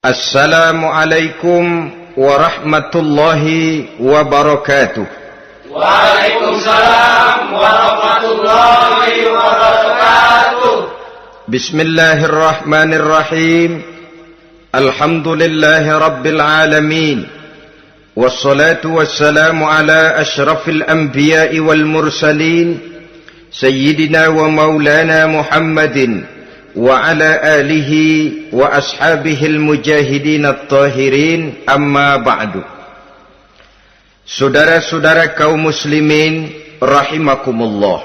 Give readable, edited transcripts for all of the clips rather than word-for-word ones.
Assalamualaikum warahmatullahi wabarakatuh. Waalaikumsalam warahmatullahi wabarakatuh. Bismillahirrahmanirrahim. Alhamdulillahi rabbil alamin. Wassalatu wassalamu ala ashrafil anbiya'i wal mursalin, sayyidina wa maulana Muhammadin wa ala alihi wa ashabihil mujahidin at-tahirin, amma ba'du. Saudara-saudara kaum muslimin rahimakumullah,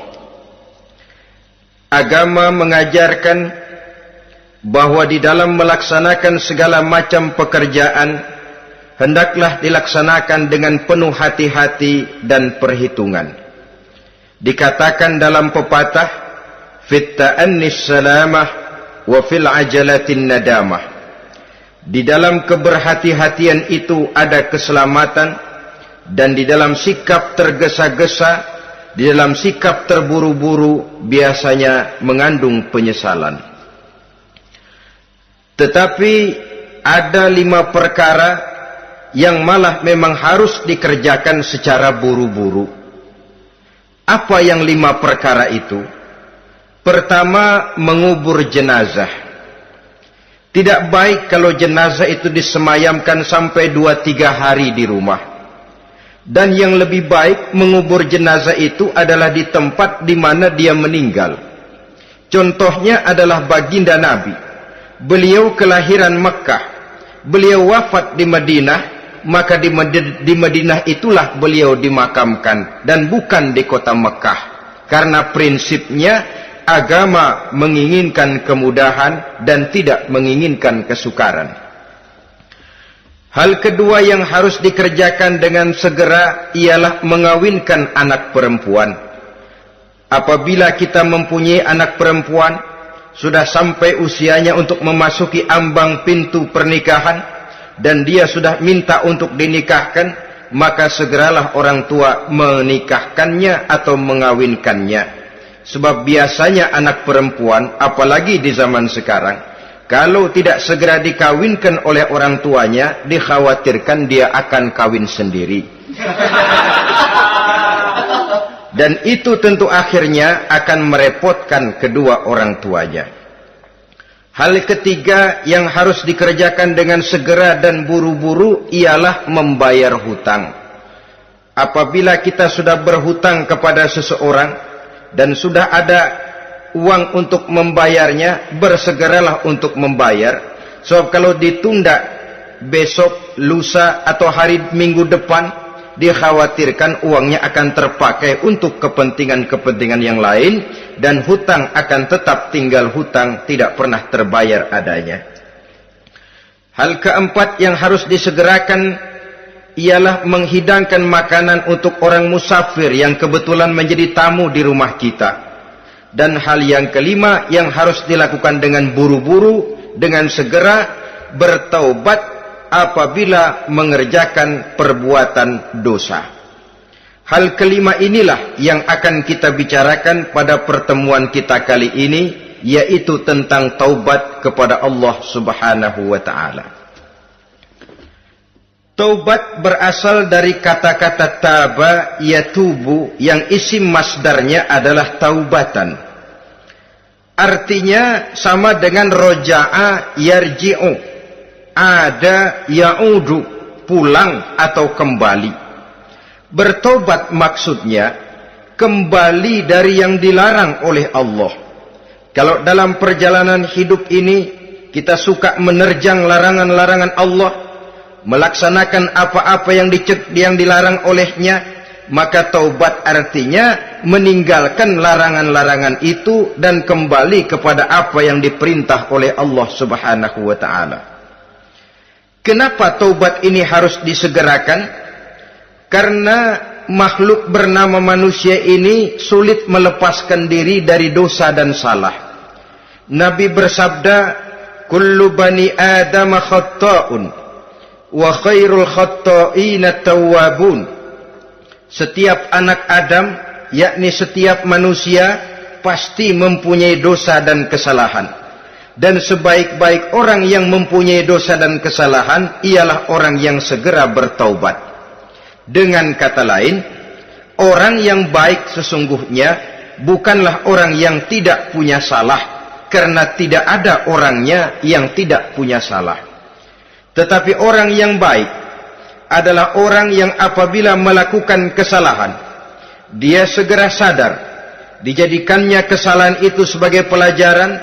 agama mengajarkan bahwa di dalam melaksanakan segala macam pekerjaan hendaklah dilaksanakan dengan penuh hati-hati dan perhitungan. Dikatakan dalam pepatah, fit ta'annis salamah wa fil ajalatin nadamah. Di dalam keberhati-hatian itu ada keselamatan, dan di dalam sikap tergesa-gesa, di dalam sikap terburu-buru biasanya mengandung penyesalan. Tetapi ada 5 perkara yang malah memang harus dikerjakan secara buru-buru. Apa yang 5 perkara itu? Pertama, mengubur jenazah. Tidak baik kalau jenazah itu disemayamkan sampai 2-3 hari di rumah. Dan yang lebih baik mengubur jenazah itu adalah di tempat di mana dia meninggal. Contohnya adalah baginda Nabi. Beliau kelahiran Mekah. Beliau wafat di Madinah, maka di Madinah itulah beliau dimakamkan dan bukan di kota Mekah. Karena prinsipnya agama menginginkan kemudahan dan tidak menginginkan kesukaran. Hal kedua yang harus dikerjakan dengan segera ialah mengawinkan anak perempuan. Apabila kita mempunyai anak perempuan, sudah sampai usianya untuk memasuki ambang pintu pernikahan, dan dia sudah minta untuk dinikahkan, maka segeralah orang tua menikahkannya atau mengawinkannya. Sebab biasanya anak perempuan, apalagi di zaman sekarang, kalau tidak segera dikawinkan oleh orang tuanya, dikhawatirkan dia akan kawin sendiri. Dan itu tentu akhirnya akan merepotkan kedua orang tuanya. Hal ketiga yang harus dikerjakan dengan segera dan buru-buru ialah membayar hutang. Apabila kita sudah berhutang kepada seseorang dan sudah ada uang untuk membayarnya, bersegeralah untuk membayar. Sebab kalau ditunda besok, lusa atau hari minggu depan, dikhawatirkan uangnya akan terpakai untuk kepentingan-kepentingan yang lain, dan hutang akan tetap tinggal hutang, tidak pernah terbayar adanya. Hal keempat yang harus disegerakan ialah menghidangkan makanan untuk orang musafir yang kebetulan menjadi tamu di rumah kita. Dan hal yang kelima yang harus dilakukan dengan buru-buru, dengan segera, bertaubat apabila mengerjakan perbuatan dosa. Hal kelima inilah yang akan kita bicarakan pada pertemuan kita kali ini, yaitu tentang taubat kepada Allah Subhanahu wa ta'ala. Taubat berasal dari kata-kata taba yatubu, yang isim masdarnya adalah taubatan. Artinya sama dengan roja'a yarji'u, ada ya'udu, pulang atau kembali. Bertobat maksudnya kembali dari yang dilarang oleh Allah. Kalau dalam perjalanan hidup ini kita suka menerjang larangan-larangan Allah, melaksanakan apa-apa yang dilarang olehnya, maka taubat artinya meninggalkan larangan-larangan itu dan kembali kepada apa yang diperintah oleh Allah Subhanahu wa ta'ala. Kenapa taubat ini harus disegerakan? Karena makhluk bernama manusia ini sulit melepaskan diri dari dosa dan salah. Nabi bersabda, kullu bani Adam khatta'un wa khairul khatta'ina tawwabun. Setiap anak Adam, yakni setiap manusia, pasti mempunyai dosa dan kesalahan. Dan sebaik-baik orang yang mempunyai dosa dan kesalahan ialah orang yang segera bertaubat. Dengan kata lain, orang yang baik sesungguhnya bukanlah orang yang tidak punya salah, karena tidak ada orangnya yang tidak punya salah. Tetapi orang yang baik adalah orang yang apabila melakukan kesalahan, dia segera sadar, dijadikannya kesalahan itu sebagai pelajaran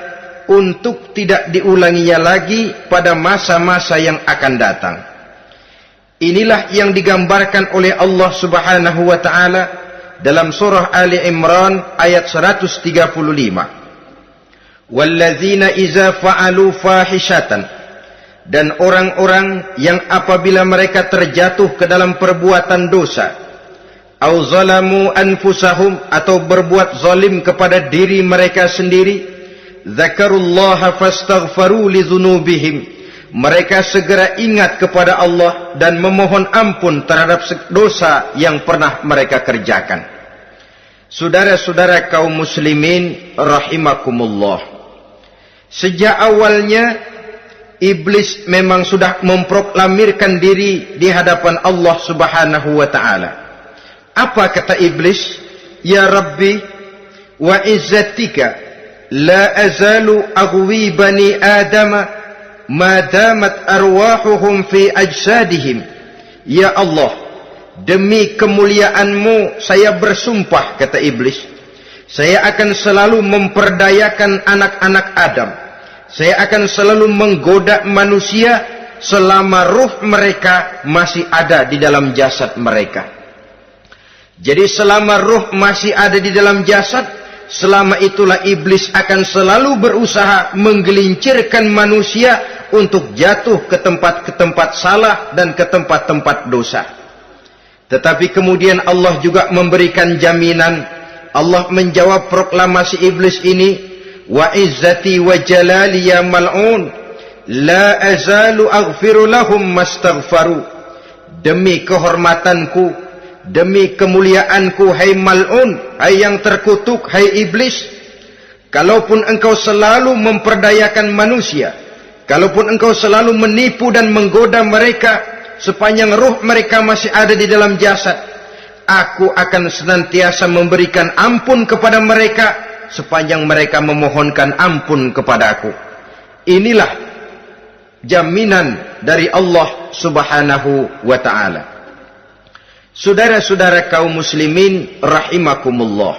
untuk tidak diulanginya lagi pada masa-masa yang akan datang. Inilah yang digambarkan oleh Allah Subhanahu wa taala dalam surah Ali Imran ayat 135. Walladzina iza fa'alu fahishatan, dan orang-orang yang apabila mereka terjatuh ke dalam perbuatan dosa, au zalamu anfusahum, atau berbuat zalim kepada diri mereka sendiri, dzakarullaha fastaghfaru lidzunubihim, mereka segera ingat kepada Allah dan memohon ampun terhadap dosa yang pernah mereka kerjakan. Saudara-saudara kaum muslimin rahimakumullah, sejak awalnya iblis memang sudah memproklamirkan diri di hadapan Allah Subhanahu wa taala. Apa kata iblis? Ya Rabbi, wa izzatika la azalu aghwi bani Adam ma damat arwahuhum fi ajsadihim. Ya Allah, demi kemuliaan-Mu saya bersumpah, kata iblis, saya akan selalu memperdayakan anak-anak Adam. Saya akan selalu menggoda manusia selama ruh mereka masih ada di dalam jasad mereka. Jadi selama ruh masih ada di dalam jasad, selama itulah iblis akan selalu berusaha menggelincirkan manusia untuk jatuh ke tempat-tempat salah dan ke tempat-tempat dosa. Tetapi kemudian Allah juga memberikan jaminan. Allah menjawab proklamasi iblis ini, wa izzati wa jalali ya mal'un la azalu aghfiru lahum mastaghfaru. Demi kehormatanku, demi kemuliaanku, hai mal'un, hai yang terkutuk, hai iblis, kalaupun engkau selalu memperdayakan manusia, kalaupun engkau selalu menipu dan menggoda mereka sepanjang ruh mereka masih ada di dalam jasad, aku akan senantiasa memberikan ampun kepada mereka sepanjang mereka memohonkan ampun kepada aku. Inilah jaminan dari Allah Subhanahu wa ta'ala. Saudara-saudara kaum muslimin rahimakumullah,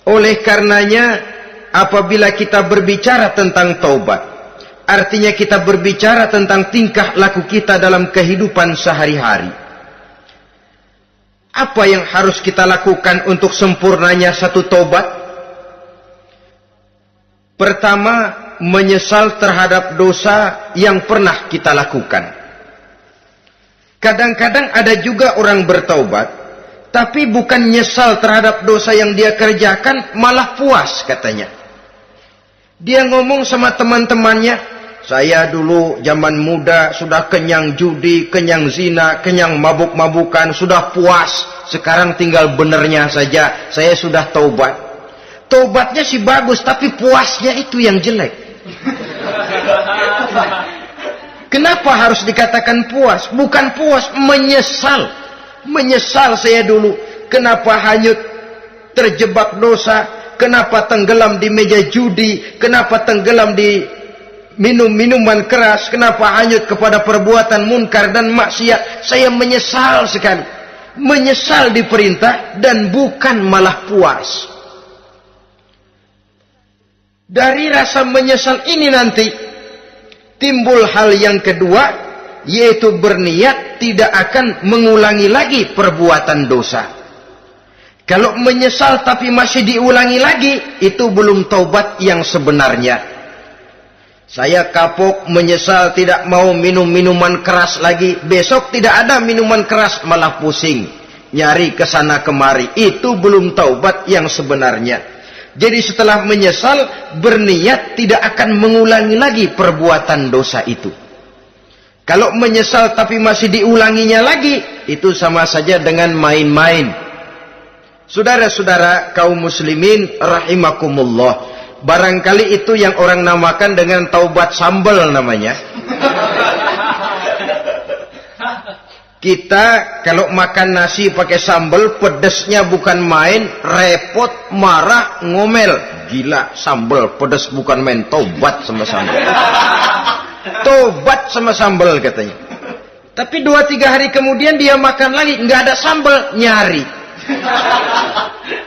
oleh karenanya apabila kita berbicara tentang taubat, artinya kita berbicara tentang tingkah laku kita dalam kehidupan sehari-hari. Apa yang harus kita lakukan untuk sempurnanya satu taubat? Pertama, menyesal terhadap dosa yang pernah kita lakukan. Kadang-kadang ada juga orang bertaubat, tapi bukan nyesal terhadap dosa yang dia kerjakan, malah puas katanya. Dia ngomong sama teman-temannya, saya dulu zaman muda sudah kenyang judi, kenyang zina, kenyang mabuk-mabukan, sudah puas. Sekarang tinggal benernya saja, saya sudah taubat. Taubatnya sih bagus, tapi puasnya itu yang jelek. Kenapa harus dikatakan puas? Bukan puas, menyesal. Menyesal saya dulu. Kenapa hanyut terjebak dosa? Kenapa tenggelam di meja judi? Kenapa tenggelam di minum-minuman keras? Kenapa hanyut kepada perbuatan munkar dan maksiat? Saya menyesal sekali. Menyesal diperintah dan bukan malah puas. Dari rasa menyesal ini nanti timbul hal yang kedua, yaitu berniat tidak akan mengulangi lagi perbuatan dosa. Kalau menyesal tapi masih diulangi lagi, itu belum taubat yang sebenarnya. Saya kapok, menyesal, tidak mau minum minuman keras lagi. Besok tidak ada minuman keras, malah pusing, nyari kesana kemari. Itu belum taubat yang sebenarnya. Jadi setelah menyesal, berniat tidak akan mengulangi lagi perbuatan dosa itu. Kalau menyesal tapi masih diulanginya lagi, itu sama saja dengan main-main. Saudara-saudara kaum muslimin rahimakumullah, Barangkali itu yang orang namakan dengan taubat sambal namanya. Kita kalau makan nasi pakai sambal, pedesnya bukan main, repot, marah, ngomel. Gila, sambal pedes bukan main, taubat sama sambal. Taubat sama sambal katanya. Tapi 2-3 hari kemudian dia makan lagi, nggak ada sambal, nyari.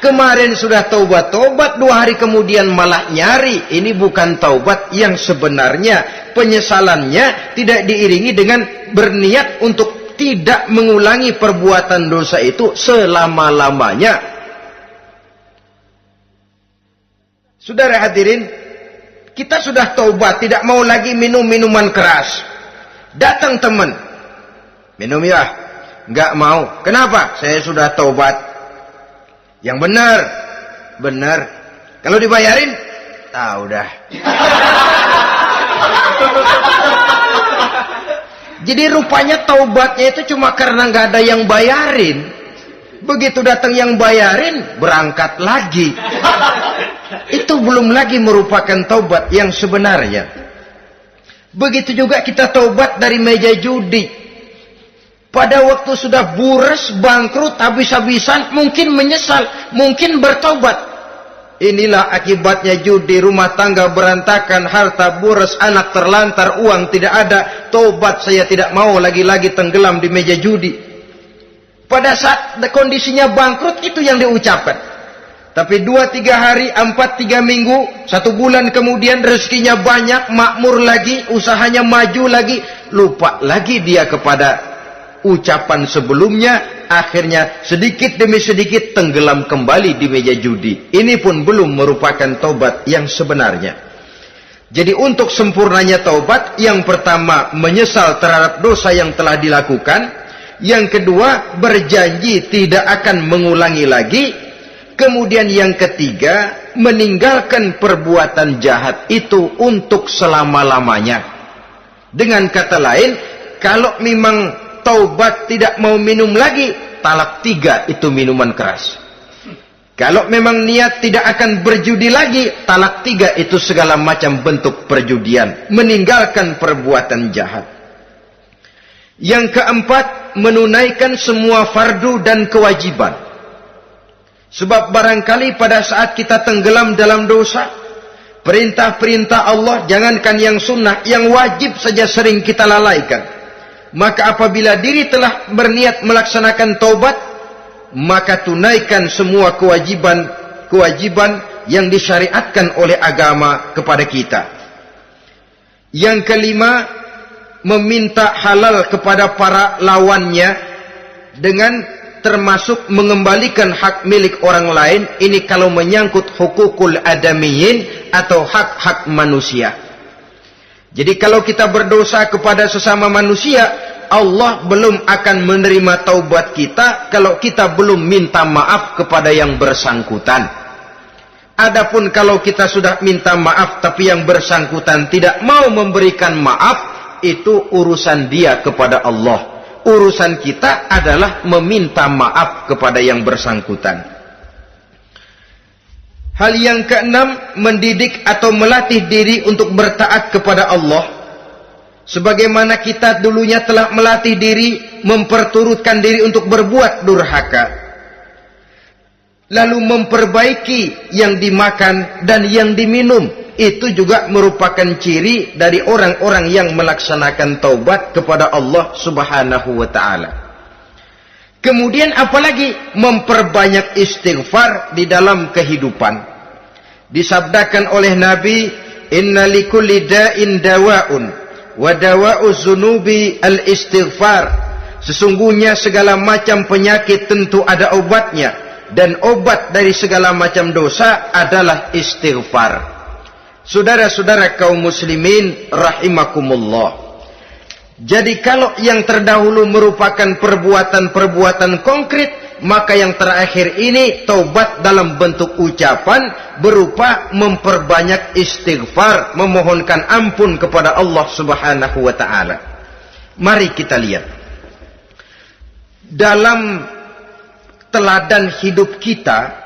Kemarin sudah taubat, 2 hari kemudian malah nyari. Ini bukan taubat yang sebenarnya. Penyesalannya tidak diiringi dengan berniat untuk tidak mengulangi perbuatan dosa itu selama-lamanya. Saudara hadirin, kita sudah taubat, tidak mau lagi minum minuman keras. Datang teman, minum ya? Enggak mau. Kenapa? Saya sudah taubat. Yang benar, benar. Kalau dibayarin, tahu dah. Jadi rupanya taubatnya itu cuma karena nggak ada yang bayarin. Begitu datang yang bayarin, berangkat lagi. Itu belum lagi merupakan taubat yang sebenarnya. Begitu juga kita taubat dari meja judi. Pada waktu sudah bures, bangkrut, habis-habisan, mungkin menyesal, mungkin bertaubat. Inilah akibatnya judi, rumah tangga berantakan, harta boros, anak terlantar, uang tidak ada. Tobat, saya tidak mau lagi-lagi tenggelam di meja judi. Pada saat kondisinya bangkrut, itu yang diucapkan. Tapi 2-3 hari, 4-3 minggu, 1 bulan kemudian rezekinya banyak, makmur lagi, usahanya maju lagi, lupa lagi dia kepada ucapan sebelumnya. Akhirnya sedikit demi sedikit tenggelam kembali di meja judi. Ini pun belum merupakan taubat yang sebenarnya. Jadi untuk sempurnanya taubat, yang pertama menyesal terhadap dosa yang telah dilakukan, yang kedua berjanji tidak akan mengulangi lagi, kemudian yang ketiga meninggalkan perbuatan jahat itu untuk selama-lamanya. Dengan kata lain, kalau memang taubat tidak mau minum lagi, talak 3 itu minuman keras. Kalau memang niat tidak akan berjudi lagi, talak 3 itu segala macam bentuk perjudian, meninggalkan perbuatan jahat. Yang keempat, menunaikan semua fardu dan kewajiban. Sebab barangkali pada saat kita tenggelam dalam dosa, perintah-perintah Allah, jangankan yang sunnah, yang wajib saja sering kita lalaikan. Maka apabila diri telah berniat melaksanakan taubat, maka tunaikan semua kewajiban yang disyariatkan oleh agama kepada kita. Yang kelima, meminta halal kepada para lawannya dengan termasuk mengembalikan hak milik orang lain. Ini kalau menyangkut hukukul adamiyin atau hak-hak manusia. Jadi kalau kita berdosa kepada sesama manusia, Allah belum akan menerima taubat kita kalau kita belum minta maaf kepada yang bersangkutan. Adapun kalau kita sudah minta maaf tapi yang bersangkutan tidak mau memberikan maaf, itu urusan dia kepada Allah. Urusan kita adalah meminta maaf kepada yang bersangkutan. Hal yang keenam, mendidik atau melatih diri untuk bertaat kepada Allah. Sebagaimana kita dulunya telah melatih diri, memperturutkan diri untuk berbuat durhaka. Lalu memperbaiki yang dimakan dan yang diminum. Itu juga merupakan ciri dari orang-orang yang melaksanakan taubat kepada Allah Subhanahu wa ta'ala. Kemudian apalagi memperbanyak istighfar di dalam kehidupan. Disabdakan oleh Nabi, inna likulli da'in dawa'un wa dawa'u zunubi al-istighfar. Sesungguhnya segala macam penyakit tentu ada obatnya, dan obat dari segala macam dosa adalah istighfar. Saudara-saudara kaum muslimin rahimakumullah. Jadi kalau yang terdahulu merupakan perbuatan-perbuatan konkret, maka yang terakhir ini taubat dalam bentuk ucapan berupa memperbanyak istighfar, memohonkan ampun kepada Allah Subhanahu wa ta'ala. Mari kita lihat dalam teladan hidup kita,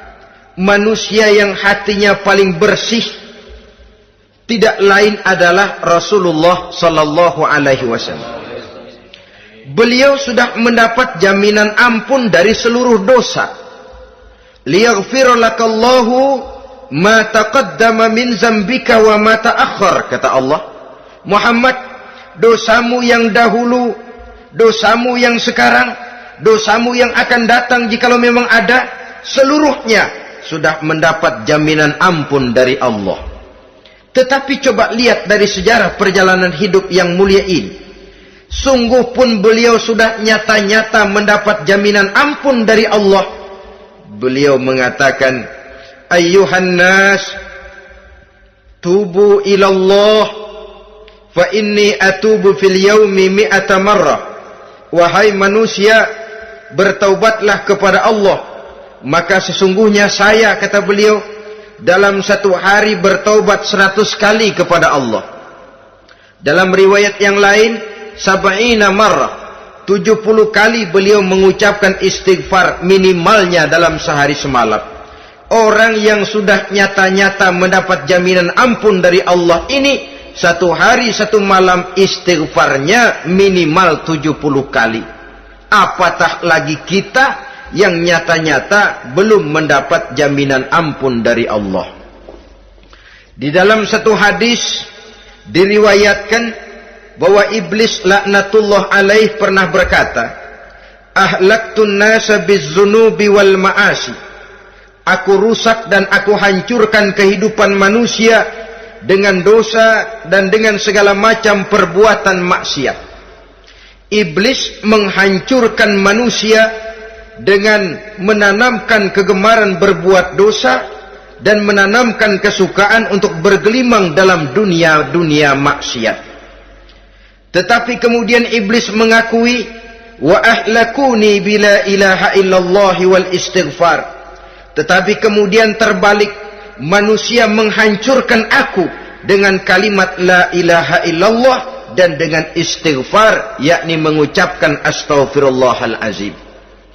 manusia yang hatinya paling bersih, tidak lain adalah Rasulullah sallallahu alaihi wasallam. Beliau sudah mendapat jaminan ampun dari seluruh dosa. Liyaghfir lakallahu ma taqaddama min zambika wa ma ta'akhkhar, kata Allah. Muhammad, dosamu yang dahulu, dosamu yang sekarang, dosamu yang akan datang jikalau memang ada, seluruhnya sudah mendapat jaminan ampun dari Allah. Tetapi coba lihat dari sejarah perjalanan hidup yang mulia ini. Sungguh pun beliau sudah nyata-nyata mendapat jaminan ampun dari Allah. Beliau mengatakan, ayyuhan nas, tubu ilallah, fa inni atubu fil yaumi mi'ata marrah. Wahai manusia, bertaubatlah kepada Allah. Maka sesungguhnya saya, kata beliau, dalam satu hari bertaubat 100 kali kepada Allah. Dalam riwayat yang lain, sab'ina marrah, 70 kali beliau mengucapkan istighfar minimalnya dalam sehari semalam. Orang yang sudah nyata-nyata mendapat jaminan ampun dari Allah ini, satu hari satu malam istighfarnya minimal 70 kali. Apatah lagi kita yang nyata-nyata belum mendapat jaminan ampun dari Allah. Di dalam satu hadis diriwayatkan bahwa iblis laknatullah alaih pernah berkata, ahlaktun nasa bizzunubi wal ma'asi. Aku rusak dan aku hancurkan kehidupan manusia dengan dosa dan dengan segala macam perbuatan maksiat. Iblis menghancurkan manusia dengan menanamkan kegemaran berbuat dosa dan menanamkan kesukaan untuk bergelimang dalam dunia maksiat. Tetapi kemudian iblis mengakui, wa ahlakuni bila ilaha illallah wal istighfar. Tetapi kemudian terbalik, manusia menghancurkan aku dengan kalimat la ilaha illallah dan dengan istighfar, yakni mengucapkan astaghfirullahal azim.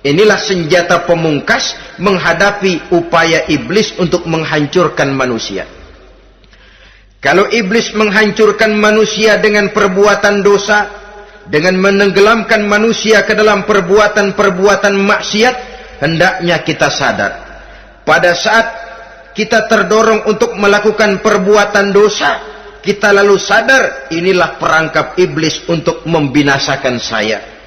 Inilah senjata pemungkas menghadapi upaya iblis untuk menghancurkan manusia. Kalau iblis menghancurkan manusia dengan perbuatan dosa, dengan menenggelamkan manusia ke dalam perbuatan-perbuatan maksiat, hendaknya kita sadar. Pada saat kita terdorong untuk melakukan perbuatan dosa, kita lalu sadar, inilah perangkap iblis untuk membinasakan saya.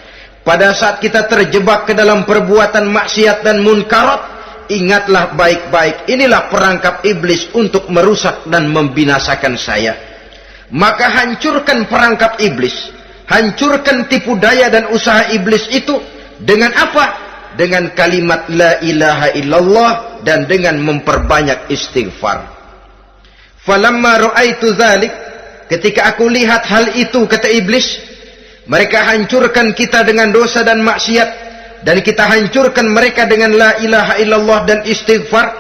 Pada saat kita terjebak ke dalam perbuatan maksiat dan munkarat, ingatlah baik-baik, inilah perangkap iblis untuk merusak dan membinasakan saya. Maka hancurkan perangkap iblis, hancurkan tipu daya dan usaha iblis itu dengan apa? Dengan kalimat la ilaha illallah dan dengan memperbanyak istighfar. Falamma ra'aitu dzalik, ketika aku lihat hal itu, kata iblis, mereka hancurkan kita dengan dosa dan maksiat, dan kita hancurkan mereka dengan la ilaha illallah dan istighfar.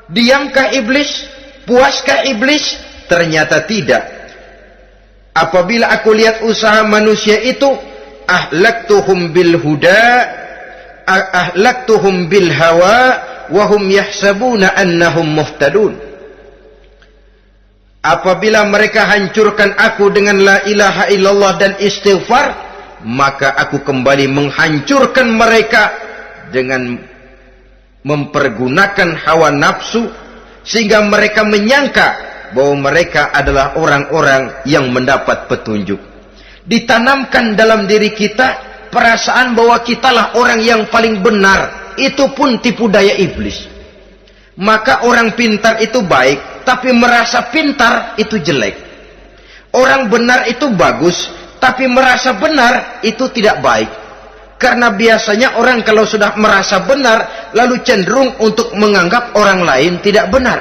Diamkah iblis? Puaskah iblis? Ternyata tidak. Apabila aku lihat usaha manusia itu, ahlaktuhum bil huda, ahlaktuhum bil hawa, wahum yahsabuna annahum muhtadun. Apabila mereka hancurkan aku dengan la ilaha illallah dan istighfar, maka aku kembali menghancurkan mereka dengan mempergunakan hawa nafsu, sehingga mereka menyangka bahwa mereka adalah orang-orang yang mendapat petunjuk. Ditanamkan dalam diri kita perasaan bahwa kitalah orang yang paling benar. Itu pun tipu daya iblis. Maka orang pintar itu baik, tapi merasa pintar itu jelek. Orang benar itu bagus, tapi merasa benar itu tidak baik. Karena biasanya orang kalau sudah merasa benar, lalu cenderung untuk menganggap orang lain tidak benar.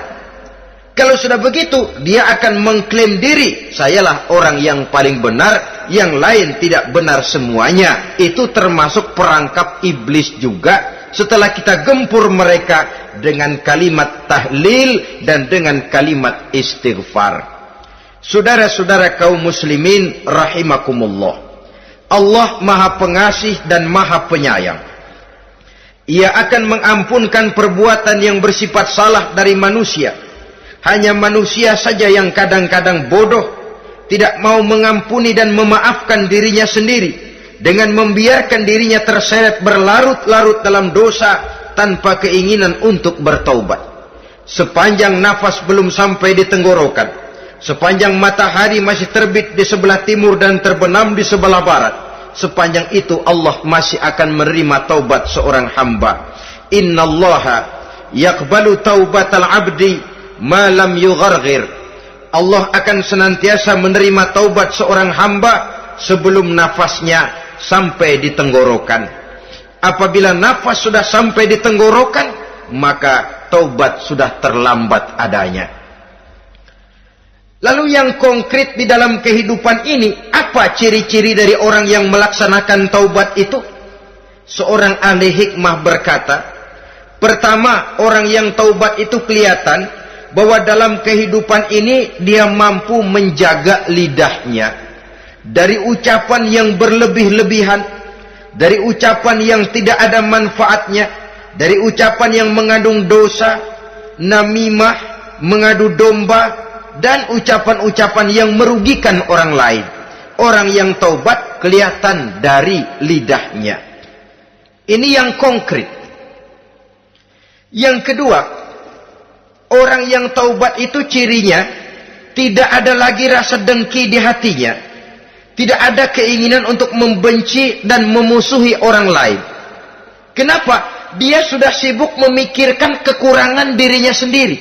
Kalau sudah begitu, dia akan mengklaim diri, sayalah orang yang paling benar, yang lain tidak benar semuanya. Itu termasuk perangkap iblis juga. Setelah kita gempur mereka dengan kalimat tahlil dan dengan kalimat istighfar. Saudara-saudara kaum muslimin rahimakumullah, Allah Maha Pengasih dan Maha Penyayang. Ia akan mengampunkan perbuatan yang bersifat salah dari manusia, Hanya manusia saja yang kadang-kadang bodoh, tidak mau mengampuni dan memaafkan dirinya sendiri, dengan membiarkan dirinya terseret berlarut-larut dalam dosa tanpa keinginan untuk bertaubat. Sepanjang nafas belum sampai di tenggorokan, sepanjang matahari masih terbit di sebelah timur dan terbenam di sebelah barat, sepanjang itu Allah masih akan menerima taubat seorang hamba. Innallaha yaqbalu taubatal abdi ma lam yugharghir. Allah akan senantiasa menerima taubat seorang hamba sebelum nafasnya sampai di tenggorokan. Apabila nafas sudah sampai di tenggorokan, maka taubat sudah terlambat adanya. Lalu yang konkret di dalam kehidupan ini, apa ciri-ciri dari orang yang melaksanakan taubat itu? Seorang ahli hikmah berkata, pertama, orang yang taubat itu kelihatan bahwa dalam kehidupan ini dia mampu menjaga lidahnya dari ucapan yang berlebih-lebihan, dari ucapan yang tidak ada manfaatnya, dari ucapan yang mengandung dosa, namimah, mengadu domba, dan ucapan-ucapan yang merugikan orang lain. Orang yang taubat kelihatan dari lidahnya. Ini yang konkret. Yang kedua, orang yang taubat itu cirinya tidak ada lagi rasa dengki di hatinya, tidak ada keinginan untuk membenci dan memusuhi orang lain. Kenapa? Dia sudah sibuk memikirkan kekurangan dirinya sendiri,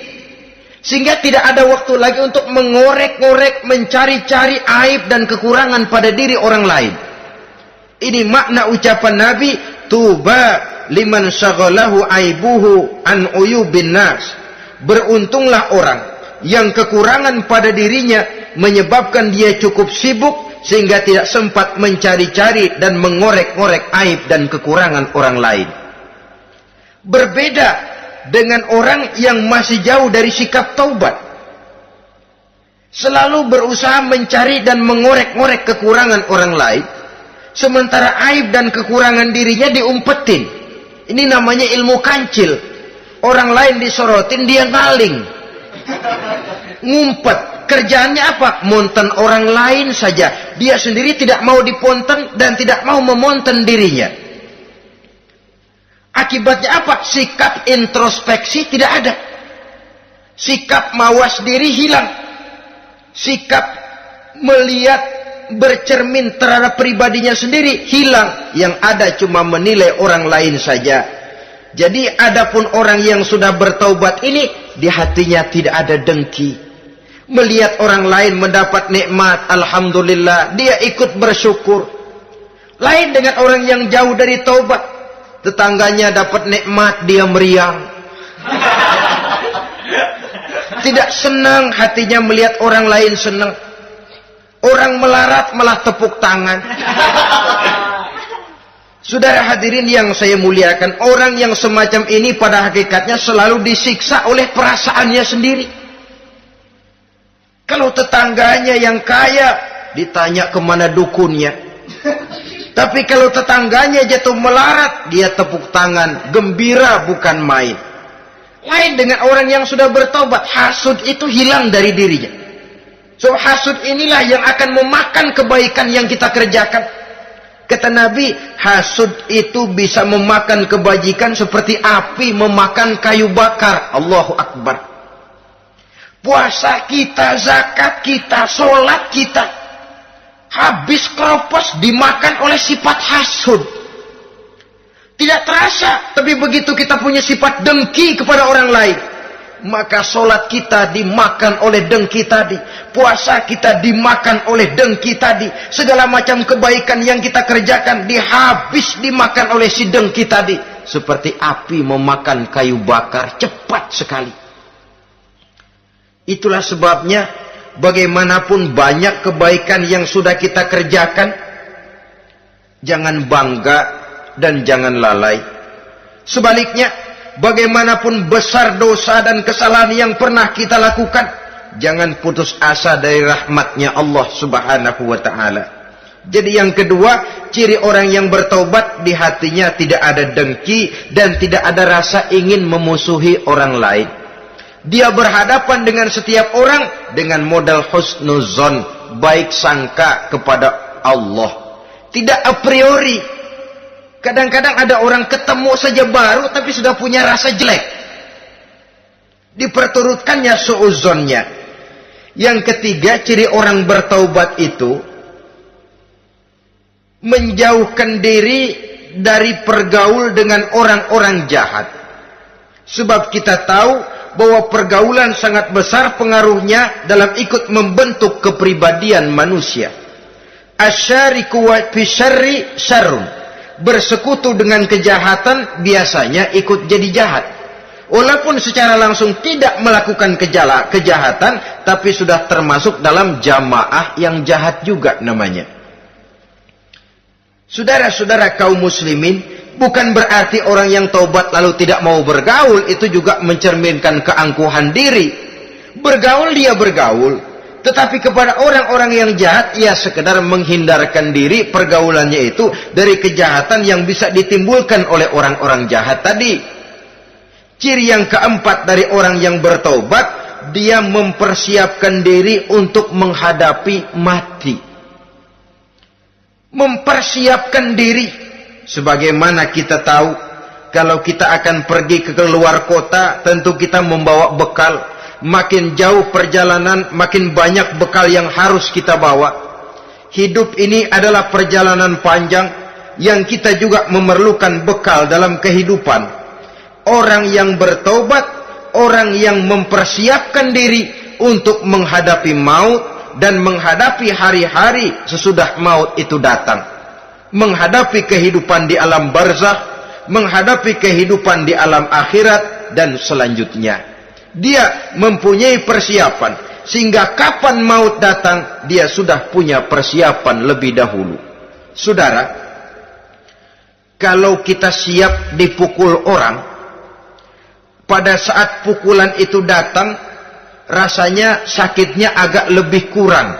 sehingga tidak ada waktu lagi untuk mengorek-ngorek, mencari-cari aib dan kekurangan pada diri orang lain. Ini makna ucapan Nabi, tuba liman syaghalahu aibuhu an uyubin nas. Beruntunglah orang yang kekurangan pada dirinya menyebabkan dia cukup sibuk sehingga tidak sempat mencari-cari dan mengorek-ngorek aib dan kekurangan orang lain. Berbeda dengan orang yang masih jauh dari sikap taubat, selalu berusaha mencari dan mengorek-ngorek kekurangan orang lain, sementara aib dan kekurangan dirinya diumpetin. Ini namanya ilmu kancil. Orang lain disorotin, dia ngaling, ngumpet. Kerjaannya apa? Monten orang lain saja. Dia sendiri tidak mau diponten dan tidak mau memonten dirinya. Akibatnya apa? Sikap introspeksi tidak ada. Sikap mawas diri hilang. Sikap melihat, bercermin terhadap pribadinya sendiri hilang. Yang ada cuma menilai orang lain saja. Jadi adapun orang yang sudah bertaubat ini, di hatinya tidak ada dengki. Melihat orang lain mendapat nikmat, alhamdulillah, dia ikut bersyukur. Lain dengan orang yang jauh dari taubat, tetangganya dapat nikmat, dia meriang. Tidak senang hatinya melihat orang lain senang. Orang melarat malah tepuk tangan. Saudara hadirin yang saya muliakan, orang yang semacam ini pada hakikatnya selalu disiksa oleh perasaannya sendiri. Kalau tetangganya yang kaya, ditanya kemana dukunnya. Tapi kalau tetangganya jatuh melarat, dia tepuk tangan, gembira bukan main. Lain dengan orang yang sudah bertobat, hasud itu hilang dari dirinya. So hasud inilah yang akan memakan kebaikan yang kita kerjakan. Kata Nabi, hasud itu bisa memakan kebajikan seperti api memakan kayu bakar. Allahu Akbar. Puasa kita, zakat kita, sholat kita, habis keropos dimakan oleh sifat hasud. Tidak terasa, tapi begitu kita punya sifat dengki kepada orang lain, maka sholat kita dimakan oleh dengki tadi, puasa kita dimakan oleh dengki tadi, segala macam kebaikan yang kita kerjakan dihabis dimakan oleh si dengki tadi, seperti api memakan kayu bakar, cepat sekali. Itulah sebabnya bagaimanapun banyak kebaikan yang sudah kita kerjakan, jangan bangga dan jangan lalai. Sebaliknya, bagaimanapun besar dosa dan kesalahan yang pernah kita lakukan, jangan putus asa dari rahmatnya Allah Subhanahu wa ta'ala. Jadi yang kedua, ciri orang yang bertaubat, di hatinya tidak ada dengki dan tidak ada rasa ingin memusuhi orang lain. Dia berhadapan dengan setiap orang dengan modal husnuzon, baik sangka kepada Allah. Tidak a priori. Kadang-kadang ada orang ketemu saja baru tapi sudah punya rasa jelek. Diperturutkannya su'uzonnya. Yang ketiga, ciri orang bertaubat itu menjauhkan diri dari pergaul dengan orang-orang jahat. Sebab kita tahu bahwa pergaulan sangat besar pengaruhnya dalam ikut membentuk kepribadian manusia. Asyariku wa fi syarri syarrun. Bersekutu dengan kejahatan biasanya ikut jadi jahat. Walaupun secara langsung tidak melakukan kejahatan, tapi sudah termasuk dalam jamaah yang jahat juga namanya. Saudara-saudara kaum muslimin, bukan berarti orang yang taubat lalu tidak mau bergaul itu juga mencerminkan keangkuhan diri. Bergaul dia bergaul, tetapi kepada orang-orang yang jahat ia sekedar menghindarkan diri pergaulannya itu dari kejahatan yang bisa ditimbulkan oleh orang-orang jahat tadi. Ciri yang keempat dari orang yang bertaubat, dia mempersiapkan diri untuk menghadapi mati. Mempersiapkan diri. Sebagaimana kita tahu, kalau kita akan pergi ke luar kota, tentu kita membawa bekal. Makin jauh perjalanan, makin banyak bekal yang harus kita bawa. Hidup ini adalah perjalanan panjang yang kita juga memerlukan bekal dalam kehidupan. Orang yang bertobat, orang yang mempersiapkan diri untuk menghadapi maut dan menghadapi hari-hari sesudah maut itu datang. Menghadapi kehidupan di alam barzakh, menghadapi kehidupan di alam akhirat dan selanjutnya. Dia mempunyai persiapan sehingga kapan maut datang dia sudah punya persiapan lebih dahulu. Saudara, kalau kita siap dipukul orang, pada saat pukulan itu datang rasanya sakitnya agak lebih kurang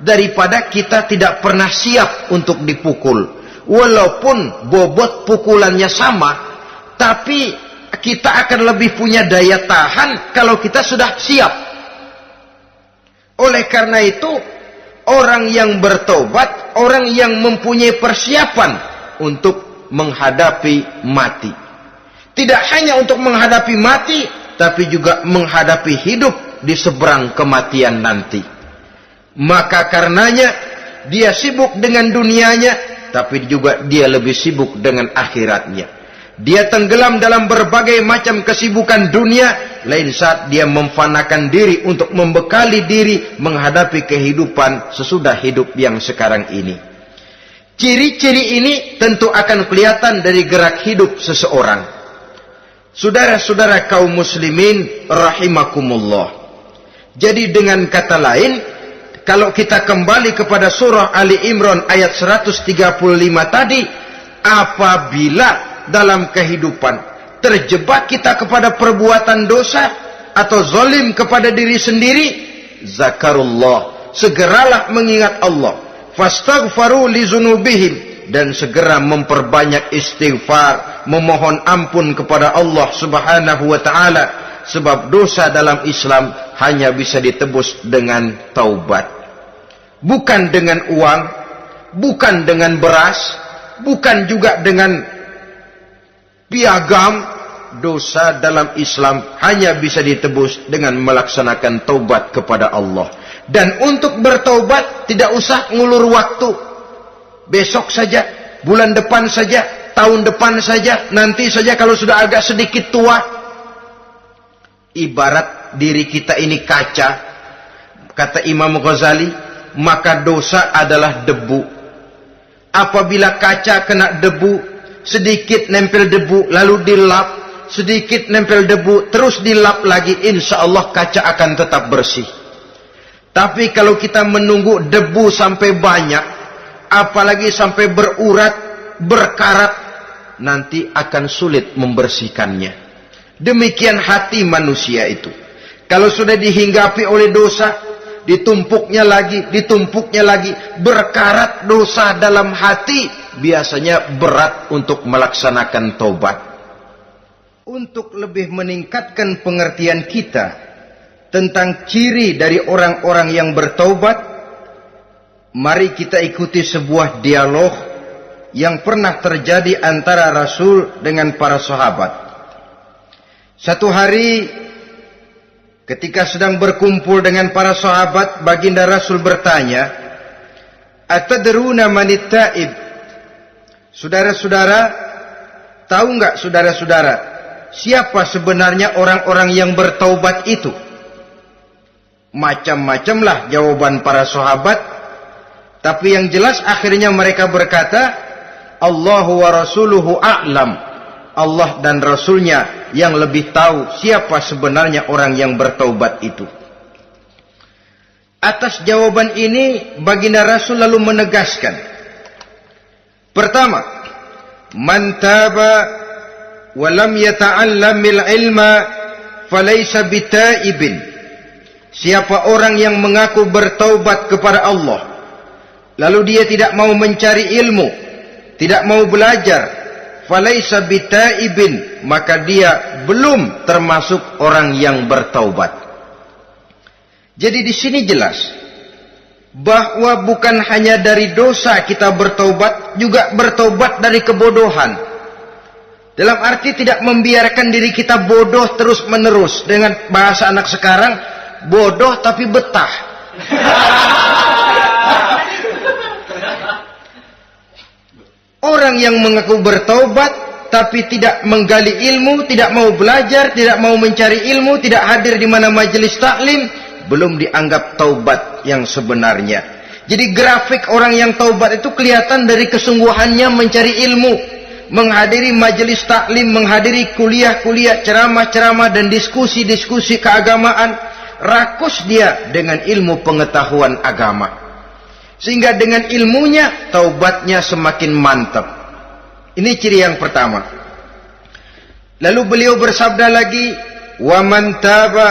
daripada kita tidak pernah siap untuk dipukul. Walaupun bobot pukulannya sama, tapi kita akan lebih punya daya tahan kalau kita sudah siap. Oleh karena itu, orang yang bertobat, orang yang mempunyai persiapan untuk menghadapi mati. Tidak hanya untuk menghadapi mati, tapi juga menghadapi hidup di seberang kematian nanti. Maka karenanya dia sibuk dengan dunianya, tapi juga dia lebih sibuk dengan akhiratnya. Dia tenggelam dalam berbagai macam kesibukan dunia, lain saat dia memfanakan diri untuk membekali diri menghadapi kehidupan sesudah hidup yang sekarang ini. Ciri-ciri ini tentu akan kelihatan dari gerak hidup seseorang. Saudara-saudara kaum muslimin rahimakumullah. Jadi dengan kata lain, kalau kita kembali kepada surah Ali Imran ayat 135 tadi, apabila dalam kehidupan terjebak kita kepada perbuatan dosa atau zalim kepada diri sendiri, zakarullah, segeralah mengingat Allah, fastaghfaru li dzunubihim, dan segera memperbanyak istighfar, memohon ampun kepada Allah Subhanahu wa taala, sebab dosa dalam Islam hanya bisa ditebus dengan taubat. Bukan dengan uang, bukan dengan beras, bukan juga dengan piagam. Dosa dalam Islam hanya bisa ditebus dengan melaksanakan taubat kepada Allah. Dan untuk bertaubat tidak usah ngulur waktu. Besok saja, bulan depan saja, tahun depan saja, nanti saja kalau sudah agak sedikit tua. Ibarat diri kita ini kaca, kata Imam Ghazali, maka dosa adalah debu. Apabila kaca kena debu, sedikit nempel debu, lalu dilap, sedikit nempel debu, terus dilap lagi, insya Allah kaca akan tetap bersih. Tapi kalau kita menunggu debu sampai banyak, apalagi sampai berurat, berkarat, nanti akan sulit membersihkannya. Demikian hati manusia itu. Kalau sudah dihinggapi oleh dosa, ditumpuknya lagi, berkarat dosa dalam hati, biasanya berat untuk melaksanakan taubat. untuk lebih meningkatkan pengertian kita tentang ciri dari orang-orang yang bertaubat, mari kita ikuti sebuah dialog yang pernah terjadi antara Rasul dengan para sahabat. Satu hari ketika sedang berkumpul dengan para sahabat, baginda Rasul bertanya, "Atadruna manit taib?" Saudara-saudara, tahu enggak saudara-saudara, siapa sebenarnya orang-orang yang bertaubat itu? Macam-macamlah jawaban para sahabat, tapi yang jelas akhirnya mereka berkata, Allahu wa rasuluhu a'lam. Allah dan Rasulnya yang lebih tahu siapa sebenarnya orang yang bertaubat itu. Atas jawaban ini, baginda Rasul lalu menegaskan, pertama, man taba wa lam yata'allamil ilma falaysa bitaibin. Siapa orang yang mengaku bertaubat kepada Allah, lalu dia tidak mau mencari ilmu, tidak mau belajar, falaysa bitaibin, maka dia belum termasuk orang yang bertaubat. Jadi di sini jelas bahwa bukan hanya dari dosa kita bertaubat, juga bertaubat dari kebodohan. Dalam arti tidak membiarkan diri kita bodoh terus menerus. Dengan bahasa anak sekarang, bodoh tapi betah. Orang yang mengaku bertaubat tapi tidak menggali ilmu, tidak mau belajar, tidak mau mencari ilmu, tidak hadir di mana majelis taklim, belum dianggap taubat yang sebenarnya. Jadi grafik orang yang taubat itu kelihatan dari kesungguhannya mencari ilmu, menghadiri majelis taklim, menghadiri kuliah-kuliah, ceramah-ceramah dan diskusi-diskusi keagamaan. Rakus dia dengan ilmu pengetahuan agama, sehingga dengan ilmunya taubatnya semakin mantap. Ini ciri yang pertama. Lalu beliau bersabda lagi, wa man taba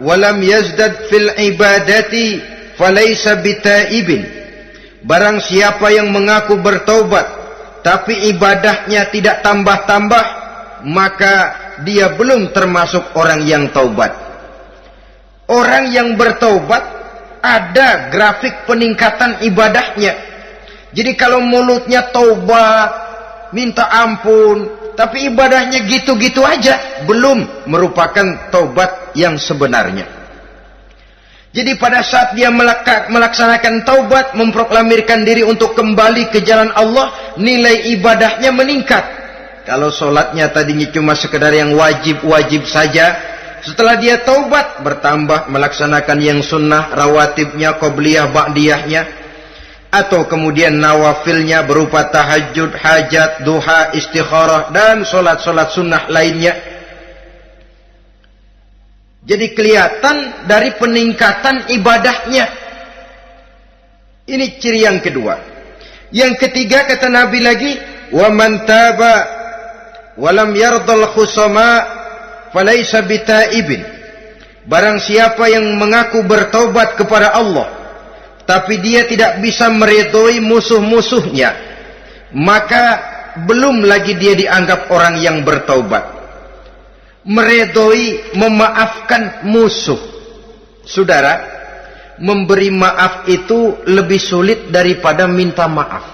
wa lam yazdad fil ibadati falaysa bitaibin. Barang siapa yang mengaku bertaubat tapi ibadahnya tidak tambah-tambah, maka dia belum termasuk orang yang taubat. Orang yang bertaubat ada grafik peningkatan ibadahnya. Jadi kalau mulutnya taubat, minta ampun, tapi ibadahnya gitu-gitu aja, belum merupakan taubat yang sebenarnya. Jadi pada saat dia melaksanakan taubat, memproklamirkan diri untuk kembali ke jalan Allah, nilai ibadahnya meningkat. Kalau sholatnya tadinya cuma sekedar yang wajib-wajib saja, setelah dia taubat bertambah melaksanakan yang sunnah, rawatibnya, qobliyah, ba'diyahnya, atau kemudian nawafilnya berupa tahajud, hajat, duha, istikharah, dan solat-solat sunnah lainnya. Jadi kelihatan dari peningkatan ibadahnya. Ini ciri yang kedua. Yang ketiga kata Nabi lagi, wa man taba wa lam yardal khusama falaysa bitaibin. Barang siapa yang mengaku bertaubat kepada Allah tapi dia tidak bisa meridhoi musuh-musuhnya, maka belum lagi dia dianggap orang yang bertaubat. Meridhoi, memaafkan musuh. Saudara, memberi maaf itu lebih sulit daripada minta maaf.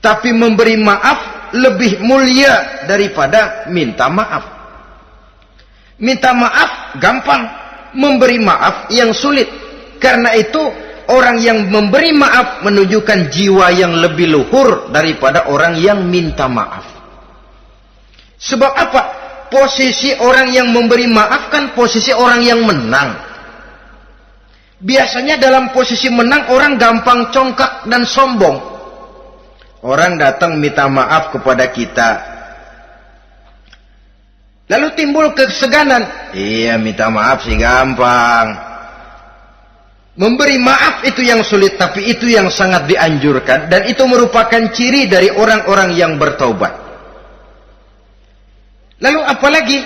Tapi memberi maaf lebih mulia daripada minta maaf. Minta maaf gampang, memberi maaf yang sulit. Karena itu orang yang memberi maaf menunjukkan jiwa yang lebih luhur daripada orang yang minta maaf. Sebab apa? Posisi orang yang memberi maaf kan posisi orang yang menang. Biasanya dalam posisi menang orang gampang congkak dan sombong. Orang datang minta maaf kepada kita, lalu timbul keseganan. Iya, minta maaf sih gampang. Memberi maaf itu yang sulit, tapi itu yang sangat dianjurkan. Dan itu merupakan ciri dari orang-orang yang bertaubat. Lalu apalagi?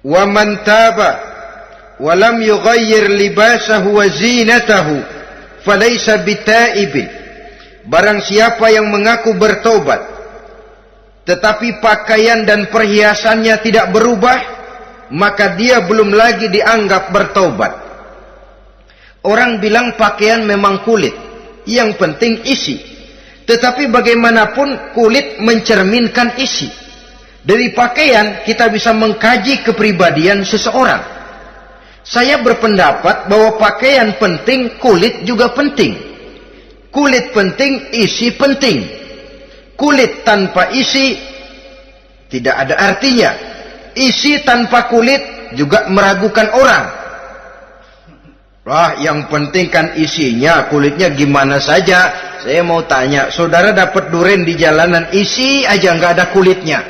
Wa man taba wa lam yughayyir libasahu wa zinatahu falaysa bitaibin. Barang siapa yang mengaku bertaubat tetapi pakaian dan perhiasannya tidak berubah, maka dia belum lagi dianggap bertaubat. Orang bilang pakaian memang kulit, yang penting isi. Tetapi bagaimanapun kulit mencerminkan isi. Dari pakaian kita bisa mengkaji kepribadian seseorang. Saya berpendapat bahwa pakaian penting, kulit juga penting. Kulit penting, isi penting. Kulit tanpa isi tidak ada artinya. Isi tanpa kulit juga meragukan orang. Wah, yang penting kan isinya, kulitnya gimana saja. Saya mau tanya, saudara dapat duren di jalanan, isi aja nggak ada kulitnya.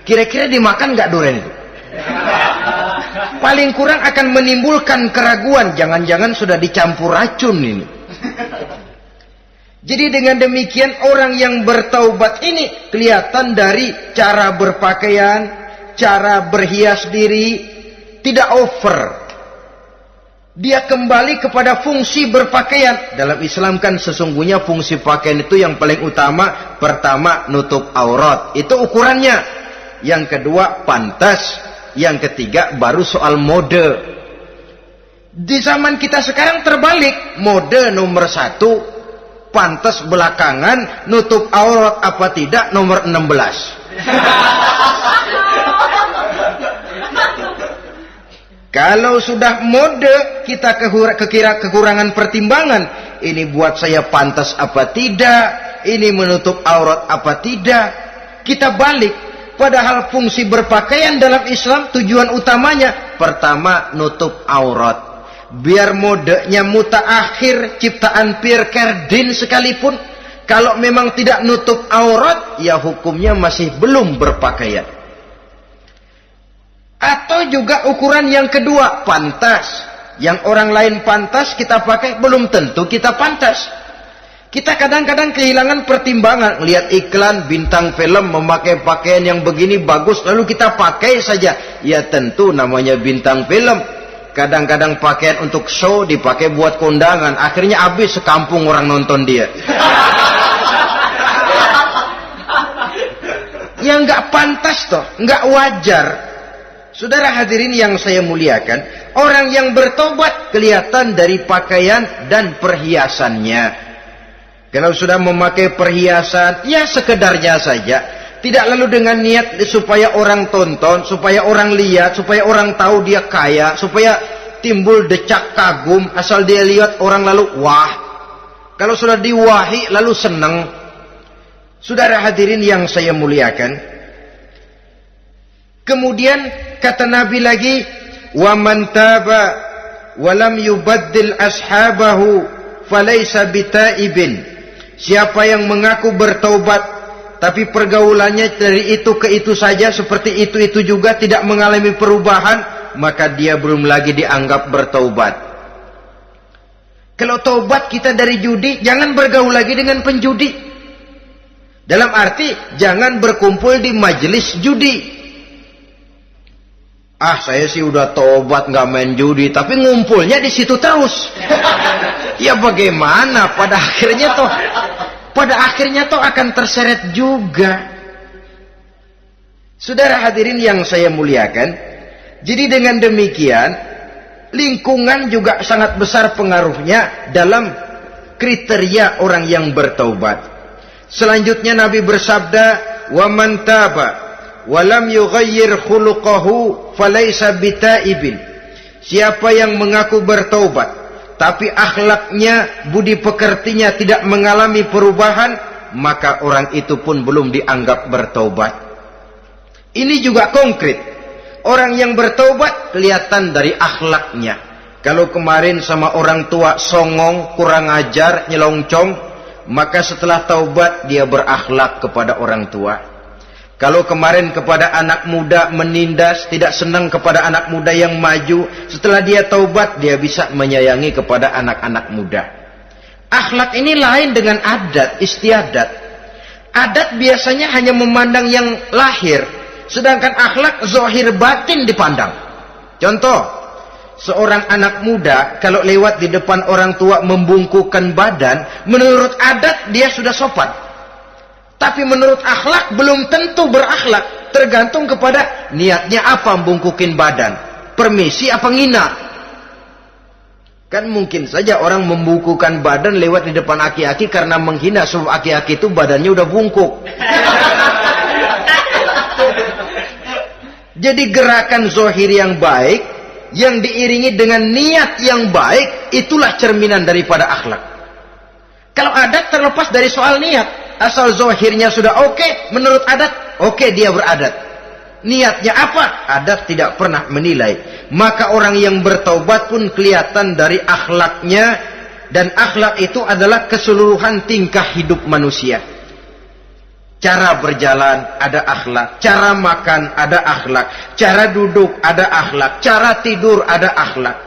Kira-kira dimakan nggak duren itu? Paling kurang akan menimbulkan keraguan. Jangan-jangan sudah dicampur racun ini. Jadi dengan demikian orang yang bertaubat ini kelihatan dari cara berpakaian, cara berhias diri, tidak over. Dia kembali kepada fungsi berpakaian. Dalam Islam kan sesungguhnya fungsi pakaian itu yang paling utama. Pertama, nutup aurat. Itu ukurannya. Yang kedua, pantas. Yang ketiga, baru soal mode. Di zaman kita sekarang terbalik. Mode nomor 1, pantas belakangan, nutup aurat apa tidak nomor 16. Kalau sudah mode, kita kekira kekurangan pertimbangan. Ini buat saya pantas apa tidak? Ini menutup aurat apa tidak? Kita balik. Padahal fungsi berpakaian dalam Islam tujuan utamanya pertama nutup aurat. Biar modenya mutaakhir, ciptaan Pierre Cardin sekalipun, kalau memang tidak nutup aurat, ya hukumnya masih belum berpakaian. Atau juga ukuran yang kedua, pantas. Yang orang lain pantas kita pakai, belum tentu kita pantas. Kita kadang-kadang kehilangan pertimbangan. Lihat iklan bintang film memakai pakaian yang begini bagus, lalu kita pakai saja. Ya tentu namanya bintang film. Kadang-kadang pakaian untuk show dipakai buat kondangan. Akhirnya habis sekampung orang nonton dia. Ya nggak pantas toh, nggak wajar. Saudara hadirin yang saya muliakan, orang yang bertobat kelihatan dari pakaian dan perhiasannya. Kalau sudah memakai perhiasan, ya sekedarnya saja. Tidak lalu dengan niat supaya orang tonton, supaya orang lihat, supaya orang tahu dia kaya, supaya timbul decak kagum, asal dia lihat orang lalu wah. Kalau sudah diwahi lalu senang. Saudara hadirin yang saya muliakan, kemudian kata Nabi lagi, wa man taba wa lam yubaddil ashabahu falaysa bitaibin. Siapa yang mengaku bertaubat tapi pergaulannya dari itu ke itu saja, seperti itu juga, tidak mengalami perubahan, maka dia belum lagi dianggap bertaubat. Kalau taubat kita dari judi, jangan bergaul lagi dengan penjudi. Dalam arti jangan berkumpul di majelis judi. Ah, saya sih udah tobat nggak main judi, tapi ngumpulnya di situ terus. Ya bagaimana? Pada akhirnya toh akan terseret juga. Saudara hadirin yang saya muliakan, jadi dengan demikian lingkungan juga sangat besar pengaruhnya dalam kriteria orang yang bertaubat. Selanjutnya Nabi bersabda, "Wa man taba wa lam yughayyir khuluquhu falaysa bitaibin." Siapa yang mengaku bertaubat tapi akhlaknya, budi pekertinya tidak mengalami perubahan, maka orang itu pun belum dianggap bertaubat. Ini juga konkret. Orang yang bertaubat kelihatan dari akhlaknya. Kalau kemarin sama orang tua songong, kurang ajar, nyelongcong, maka setelah taubat dia berakhlak kepada orang tua. Kalau kemarin kepada anak muda menindas, tidak senang kepada anak muda yang maju, setelah dia taubat dia bisa menyayangi kepada anak-anak muda. Akhlak ini lain dengan adat, istiadat. Adat biasanya hanya memandang yang lahir, sedangkan akhlak zahir batin dipandang. Contoh, seorang anak muda kalau lewat di depan orang tua membungkukkan badan, menurut adat dia sudah sopan. Tapi menurut akhlak belum tentu berakhlak. Tergantung kepada niatnya apa membungkukin badan. Permisi apa ngina. Kan mungkin saja orang membungkukan badan lewat di depan aki-aki karena menghina sebab aki-aki itu badannya udah bungkuk. Jadi gerakan zohir yang baik yang diiringi dengan niat yang baik itulah cerminan daripada akhlak. Kalau adat terlepas dari soal niat, asal zohirnya sudah oke, menurut adat oke, dia beradat. Niatnya apa? Adat tidak pernah menilai. Maka orang yang bertaubat pun kelihatan dari akhlaknya, dan akhlak itu adalah keseluruhan tingkah hidup manusia. Cara berjalan ada akhlak, cara makan ada akhlak, cara duduk ada akhlak, cara tidur ada akhlak.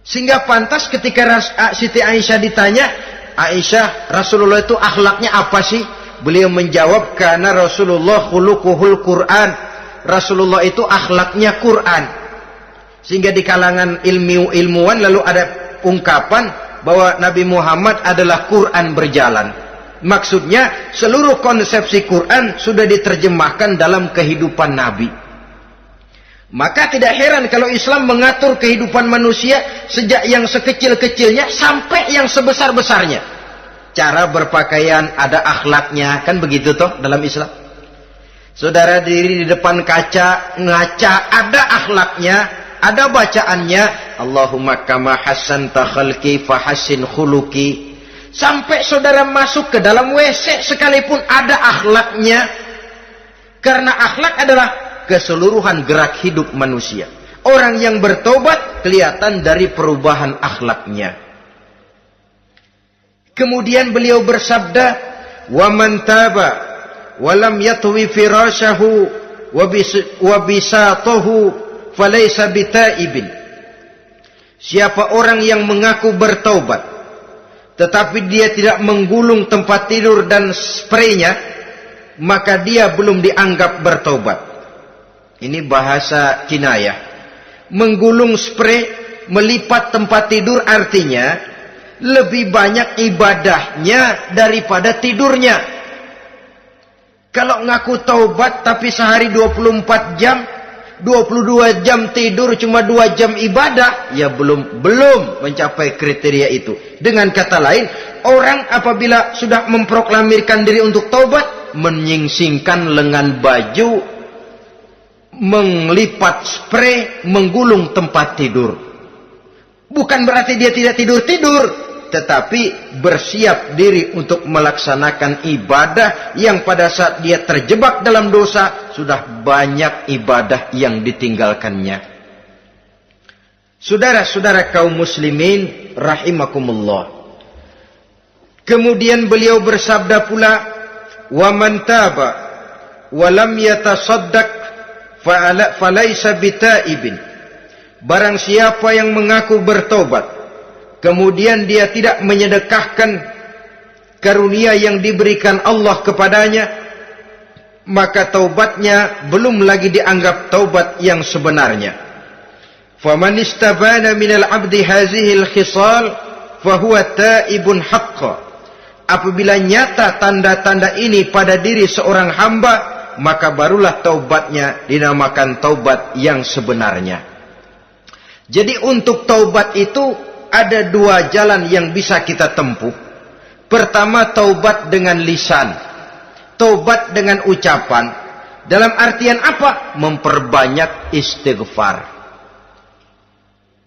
Sehingga pantas ketika Siti Aisyah ditanya, Aisyah, Rasulullah itu akhlaknya apa sih? Beliau menjawab, karena Rasulullah khuluquhul Quran. Rasulullah itu akhlaknya Quran. Sehingga di kalangan ilmuwan lalu ada ungkapan bahwa Nabi Muhammad adalah Quran berjalan. Maksudnya seluruh konsepsi Quran sudah diterjemahkan dalam kehidupan Nabi. Maka tidak heran kalau Islam mengatur kehidupan manusia sejak yang sekecil-kecilnya sampai yang sebesar-besarnya. Cara berpakaian ada akhlaknya, kan begitu toh dalam Islam. Saudara diri di depan kaca, ngaca, ada akhlaknya, ada bacaannya. Allahumma kama hassanta khalqi fahassin khuluqi. Sampai saudara masuk ke dalam WC sekalipun ada akhlaknya. Karena akhlak adalah keseluruhan gerak hidup manusia. Orang yang bertobat kelihatan dari perubahan akhlaknya. Kemudian beliau bersabda, "Wa man taba wa lam yatwi firashahu wa bisatahu falaysa bitaibin." Siapa orang yang mengaku bertaubat tetapi dia tidak menggulung tempat tidur dan spraynya, maka dia belum dianggap bertaubat. Ini bahasa kinayah. Menggulung spray, melipat tempat tidur artinya lebih banyak ibadahnya daripada tidurnya. Kalau ngaku taubat tapi sehari 24 jam, 22 jam tidur, cuma 2 jam ibadah, ya belum mencapai kriteria itu. Dengan kata lain, orang apabila sudah memproklamirkan diri untuk taubat, menyingsingkan lengan baju, melipat spray, menggulung tempat tidur. Bukan berarti dia tidak tidur-tidur, tetapi bersiap diri untuk melaksanakan ibadah yang pada saat dia terjebak dalam dosa, sudah banyak ibadah yang ditinggalkannya. Saudara-saudara kaum muslimin rahimakumullah. Kemudian beliau bersabda pula, "Wa man taba wa lam yatasaddaq falaysa bitaibin." Barang siapa yang mengaku bertobat kemudian dia tidak menyedekahkan karunia yang diberikan Allah kepadanya, maka taubatnya belum lagi dianggap taubat yang sebenarnya. Faman istabana minal abdi hazihil khisal fahuwa taibun haqqa. Apabila nyata tanda-tanda ini pada diri seorang hamba, maka barulah taubatnya dinamakan taubat yang sebenarnya. Jadi untuk taubat itu ada 2 jalan yang bisa kita tempuh. Pertama, taubat dengan lisan, taubat dengan ucapan. Dalam artian apa? Memperbanyak istighfar.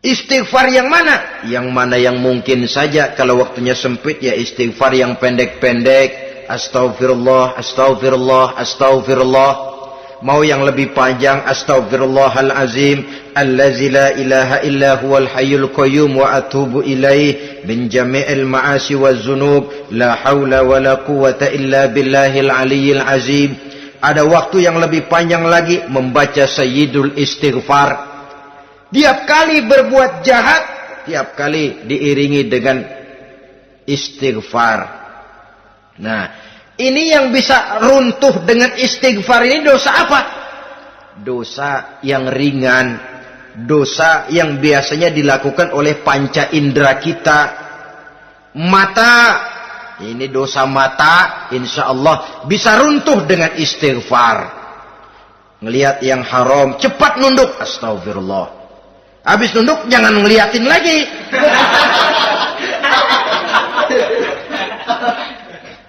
Istighfar yang mana? Yang mana yang mungkin saja. Kalau waktunya sempit ya istighfar yang pendek-pendek. Astaghfirullah, astaghfirullah, astaghfirullah. Mau yang lebih panjang, astaghfirullahalazim allazi la ilaha illa huwal hayyul qayyum wa atubu ilaih min jami'il ma'asi waz zunub la haula wala quwwata illa billahil aliyyil azim. Ada waktu yang lebih panjang lagi membaca sayyidul istighfar. Tiap kali berbuat jahat, tiap kali diiringi dengan istighfar. Nah, ini yang bisa runtuh dengan istighfar ini dosa apa? Dosa yang ringan, dosa yang biasanya dilakukan oleh panca indera kita. Mata ini dosa mata, insya Allah bisa runtuh dengan istighfar. Ngelihat yang haram, cepat nunduk, astagfirullah. Habis nunduk, jangan ngeliatin lagi.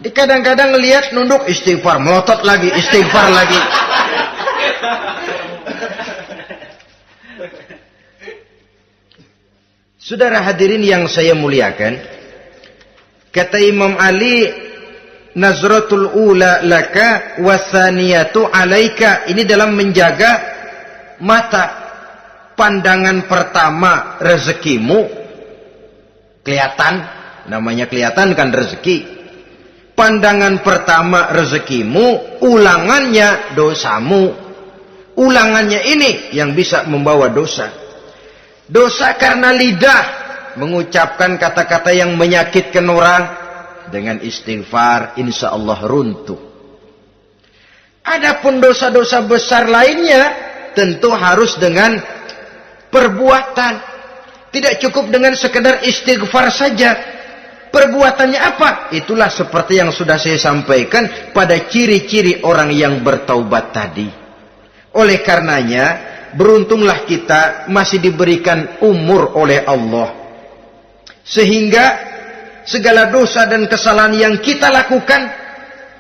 Kadang-kadang ngelihat nunduk, istighfar, melotot lagi, istighfar lagi. Saudara hadirin yang saya muliakan, kata Imam Ali, nazratul ula laka wasaniyatu alaika. Ini dalam menjaga mata. Pandangan pertama rezekimu, kelihatan, namanya kelihatan kan rezeki. Pandangan pertama rezekimu, ulangannya dosamu. Ulangannya ini yang bisa membawa dosa. Dosa karena lidah, mengucapkan kata-kata yang menyakitkan orang. Dengan istighfar, insya Allah runtuh. Adapun dosa-dosa besar lainnya, tentu harus dengan perbuatan. Tidak cukup dengan sekedar istighfar saja. Perbuatannya apa? Itulah seperti yang sudah saya sampaikan pada ciri-ciri orang yang bertaubat tadi. Oleh karenanya, beruntunglah kita masih diberikan umur oleh Allah. Sehingga segala dosa dan kesalahan yang kita lakukan,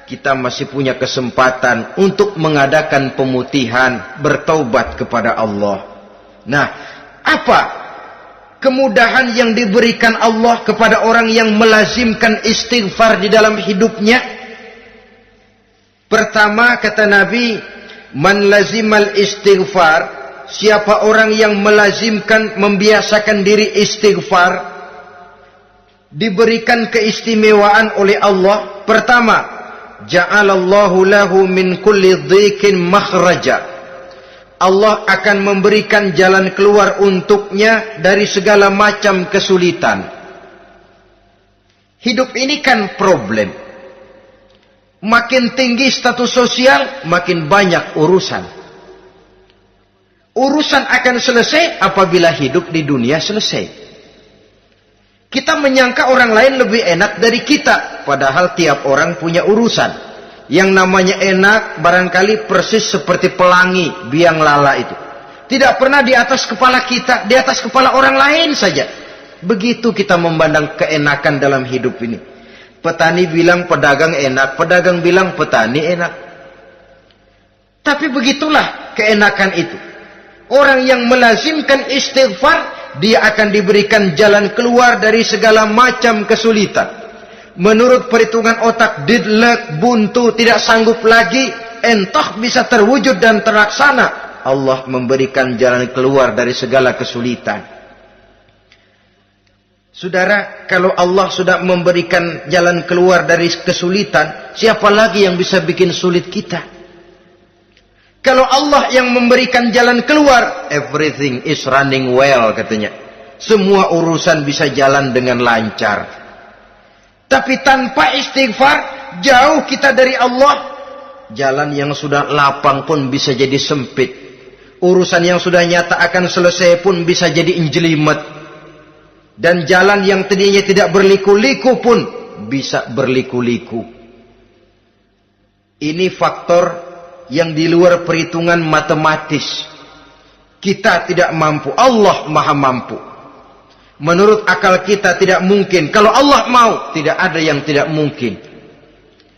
kita masih punya kesempatan untuk mengadakan pemutihan, bertaubat kepada Allah. Nah, apa kemudahan yang diberikan Allah kepada orang yang melazimkan istighfar di dalam hidupnya? Pertama, kata Nabi, man lazimal istighfar, siapa orang yang melazimkan, membiasakan diri istighfar, diberikan keistimewaan oleh Allah. Pertama, ja'alallahu lahu min kulli dhiqin makhraja. Allah akan memberikan jalan keluar untuknya dari segala macam kesulitan. Hidup ini kan problem. Makin tinggi status sosial, makin banyak urusan. Urusan akan selesai apabila hidup di dunia selesai. Kita menyangka orang lain lebih enak dari kita, padahal tiap orang punya urusan. Yang namanya enak barangkali persis seperti pelangi biang lala itu. Tidak pernah di atas kepala kita, di atas kepala orang lain saja. Begitu kita memandang keenakan dalam hidup ini. Petani bilang pedagang enak, pedagang bilang petani enak. Tapi begitulah keenakan itu. Orang yang melazimkan istighfar, dia akan diberikan jalan keluar dari segala macam kesulitan. Menurut perhitungan otak, didlek, buntu, tidak sanggup lagi, entah bisa terwujud dan terlaksana. Allah memberikan jalan keluar dari segala kesulitan. Saudara, kalau Allah sudah memberikan jalan keluar dari kesulitan, siapa lagi yang bisa bikin sulit kita? Kalau Allah yang memberikan jalan keluar, everything is running well, katanya. Semua urusan bisa jalan dengan lancar. Tapi tanpa istighfar, jauh kita dari Allah. Jalan yang sudah lapang pun bisa jadi sempit. Urusan yang sudah nyata akan selesai pun bisa jadi injelimet. Dan jalan yang tadinya tidak berliku-liku pun bisa berliku-liku. Ini faktor yang di luar perhitungan matematis. Kita tidak mampu, Allah maha mampu. Menurut akal kita tidak mungkin. Kalau Allah mau, tidak ada yang tidak mungkin.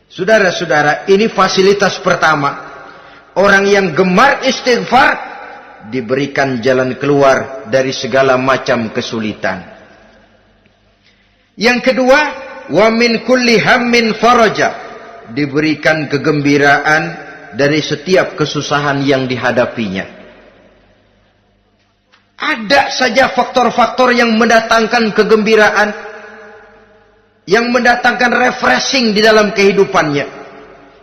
Saudara-saudara, ini fasilitas pertama. Orang yang gemar istighfar diberikan jalan keluar dari segala macam kesulitan. Yang kedua, wa min kulli hammin faraja, diberikan kegembiraan dari setiap kesusahan yang dihadapinya. Ada saja faktor-faktor yang mendatangkan kegembiraan, yang mendatangkan refreshing di dalam kehidupannya,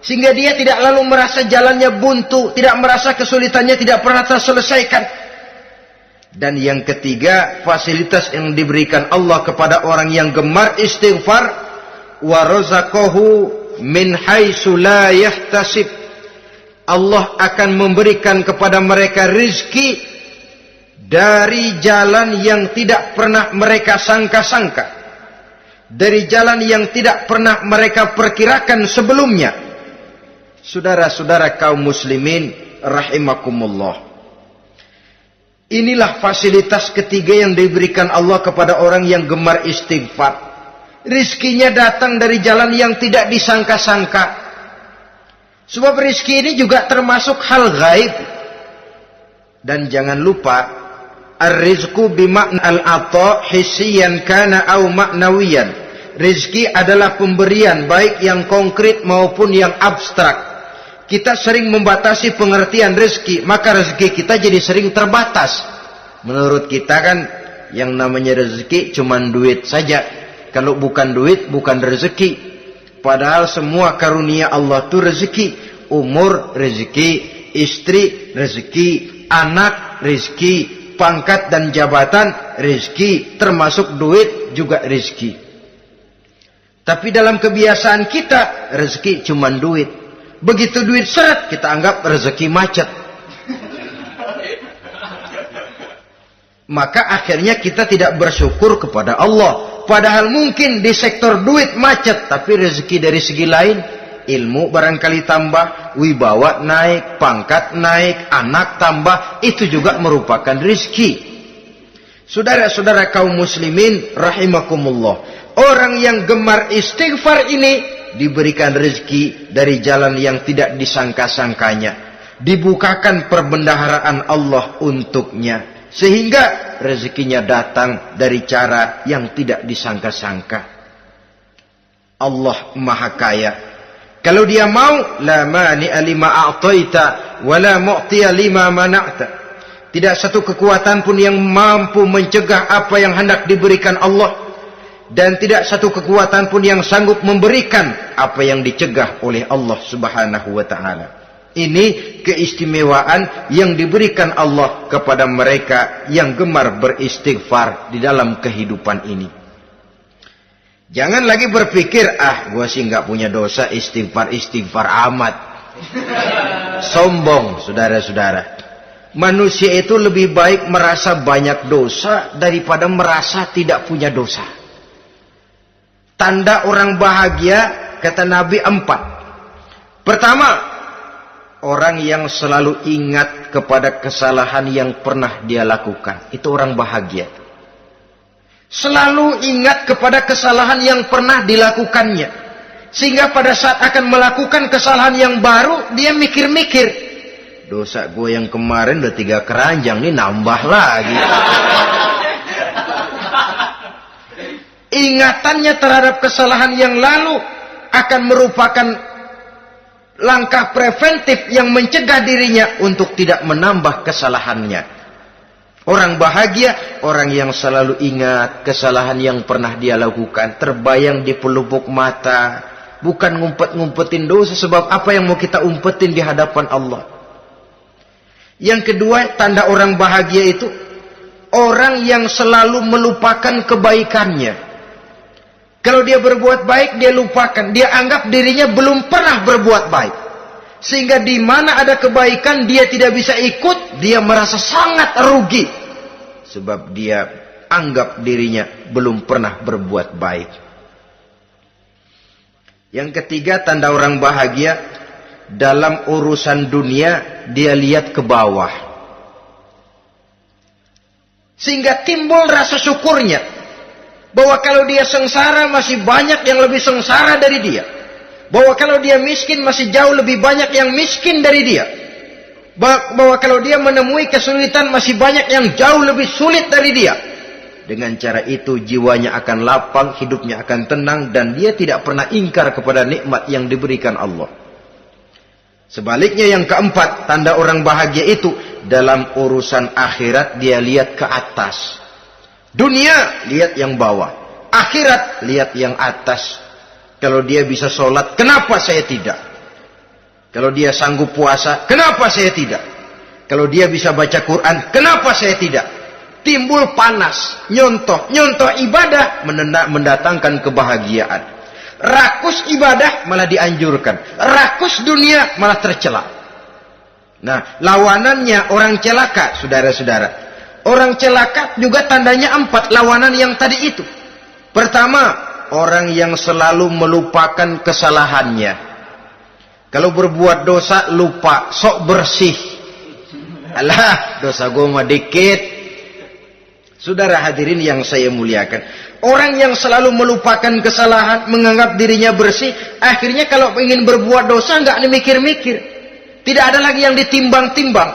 sehingga dia tidak lalu merasa jalannya buntu, tidak merasa kesulitannya tidak pernah terselesaikan. Dan yang ketiga, fasilitas yang diberikan Allah kepada orang yang gemar istighfar, wa razaqahu min haitsu la yahtasib. Allah akan memberikan kepada mereka rizki dari jalan yang tidak pernah mereka sangka-sangka. dari jalan yang tidak pernah mereka perkirakan sebelumnya. Saudara-saudara kaum muslimin rahimakumullah. Inilah fasilitas ketiga yang diberikan Allah kepada orang yang gemar istighfar. Rizkinya datang dari jalan yang tidak disangka-sangka. Sebab rizki ini juga termasuk hal gaib. Dan jangan lupa, ar-rizku bima'na al-ata hissiyan kana au ma'nawiyan. Rizki adalah pemberian baik yang konkret maupun yang abstrak. Kita sering membatasi pengertian rezeki, maka rezeki kita jadi sering terbatas. Menurut kita kan yang namanya rezeki cuma duit saja. Kalau bukan duit bukan rezeki. Padahal semua karunia Allah itu rezeki. Umur rezeki, istri rezeki, anak rezeki, pangkat dan jabatan rezeki, termasuk duit juga rezeki. Tapi dalam kebiasaan kita rezeki cuma duit. Begitu duit seret, kita anggap rezeki macet. Maka akhirnya kita tidak bersyukur kepada Allah. Padahal mungkin di sektor duit macet, tapi rezeki dari segi lain, ilmu barangkali tambah, wibawa naik, pangkat naik, anak tambah, itu juga merupakan rezeki. Saudara-saudara kaum muslimin rahimakumullah. Orang yang gemar istighfar ini diberikan rezeki dari jalan yang tidak disangka-sangkanya. Dibukakan perbendaharaan Allah untuknya. Sehingga rezekinya datang dari cara yang tidak disangka-sangka. Allah Maha Kaya. Kalau dia mau, la mani'a lima a'taita wa la mu'tiya lima mana'ta. Tidak satu kekuatan pun yang mampu mencegah apa yang hendak diberikan Allah. Dan tidak satu kekuatan pun yang sanggup memberikan apa yang dicegah oleh Allah Subhanahu wa ta'ala. Ini keistimewaan yang diberikan Allah kepada mereka yang gemar beristighfar di dalam kehidupan ini. Jangan lagi berpikir, gua sih nggak punya dosa, istighfar amat. Sombong, saudara-saudara. Manusia itu lebih baik merasa banyak dosa daripada merasa tidak punya dosa. Tanda orang bahagia, kata Nabi 4. Pertama, orang yang selalu ingat kepada kesalahan yang pernah dia lakukan. Itu orang bahagia. Selalu ingat kepada kesalahan yang pernah dilakukannya. Sehingga pada saat akan melakukan kesalahan yang baru, dia mikir-mikir. Dosa gue yang kemarin udah 3 keranjang, nih nambah lagi. Ingatannya terhadap kesalahan yang lalu akan merupakan langkah preventif yang mencegah dirinya untuk tidak menambah kesalahannya. Orang bahagia, orang yang selalu ingat kesalahan yang pernah dia lakukan, terbayang di pelupuk mata, bukan ngumpet-ngumpetin dosa, sebab apa yang mau kita umpetin di hadapan Allah. Yang kedua, tanda orang bahagia itu orang yang selalu melupakan kebaikannya. Kalau dia berbuat baik, dia lupakan. Dia anggap dirinya belum pernah berbuat baik. Sehingga di mana ada kebaikan, dia tidak bisa ikut. Dia merasa sangat rugi. Sebab dia anggap dirinya belum pernah berbuat baik. Yang ketiga, tanda orang bahagia. Dalam urusan dunia, dia lihat ke bawah. Sehingga timbul rasa syukurnya. Bahwa kalau dia sengsara masih banyak yang lebih sengsara dari dia. Bahwa kalau dia miskin masih jauh lebih banyak yang miskin dari dia. Bahwa kalau dia menemui kesulitan masih banyak yang jauh lebih sulit dari dia. Dengan cara itu jiwanya akan lapang, hidupnya akan tenang, dan dia tidak pernah ingkar kepada nikmat yang diberikan Allah. Sebaliknya yang keempat, tanda orang bahagia itu dalam urusan akhirat dia lihat ke atas. Dunia, lihat yang bawah. Akhirat, lihat yang atas. Kalau dia bisa sholat, kenapa saya tidak? Kalau dia sanggup puasa, kenapa saya tidak? Kalau dia bisa baca Quran, kenapa saya tidak? Timbul panas, nyontoh ibadah mendatangkan kebahagiaan. Rakus ibadah malah dianjurkan. Rakus dunia malah tercela. Nah, lawanannya orang celaka, saudara-saudara. Orang celaka juga tandanya 4 lawanan yang tadi itu. Pertama, orang yang selalu melupakan kesalahannya. Kalau berbuat dosa lupa, sok bersih. Alah, dosa gue mah dikit. Saudara hadirin yang saya muliakan, orang yang selalu melupakan kesalahan, menganggap dirinya bersih, akhirnya kalau ingin berbuat dosa nggak dimikir-mikir, tidak ada lagi yang ditimbang-timbang.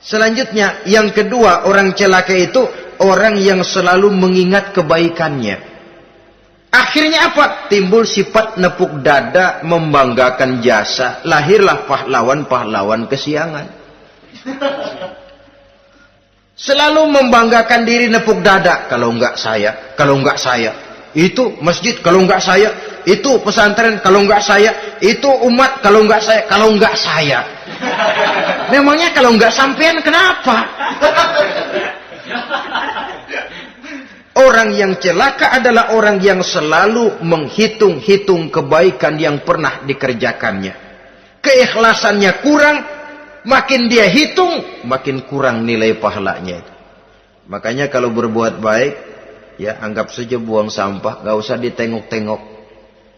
Selanjutnya, yang kedua, orang celaka itu orang yang selalu mengingat kebaikannya. Akhirnya apa? Timbul sifat nepuk dada, membanggakan jasa, lahirlah pahlawan-pahlawan kesiangan. Selalu membanggakan diri, nepuk dada. Kalau enggak saya, kalau enggak saya. Itu masjid, kalau enggak saya. Itu pesantren, kalau enggak saya. Itu umat, kalau enggak saya. Kalau enggak saya. Memangnya kalau enggak sampean kenapa? Orang yang celaka adalah orang yang selalu menghitung-hitung kebaikan yang pernah dikerjakannya. Keikhlasannya kurang, makin dia hitung, makin kurang nilai pahalanya itu. Makanya kalau berbuat baik, ya anggap saja buang sampah, gak usah ditengok-tengok,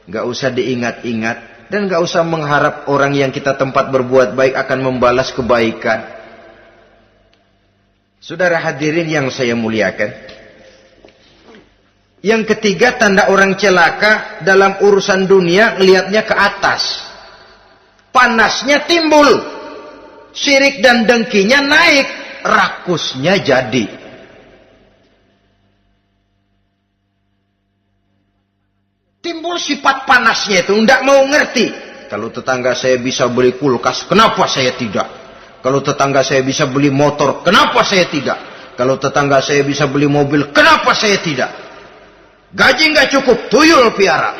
gak usah diingat-ingat, dan gak usah mengharap orang yang kita tempat berbuat baik akan membalas kebaikan. Saudara hadirin yang saya muliakan, yang ketiga, tanda orang celaka dalam urusan dunia, lihatnya ke atas. Panasnya timbul, syirik dan dengkinya naik, rakusnya jadi. Timbul sifat panasnya itu, tidak mau ngerti. Kalau tetangga saya bisa beli kulkas, kenapa saya tidak? Kalau tetangga saya bisa beli motor, kenapa saya tidak? Kalau tetangga saya bisa beli mobil, kenapa saya tidak? Gaji nggak cukup, tuyul piara.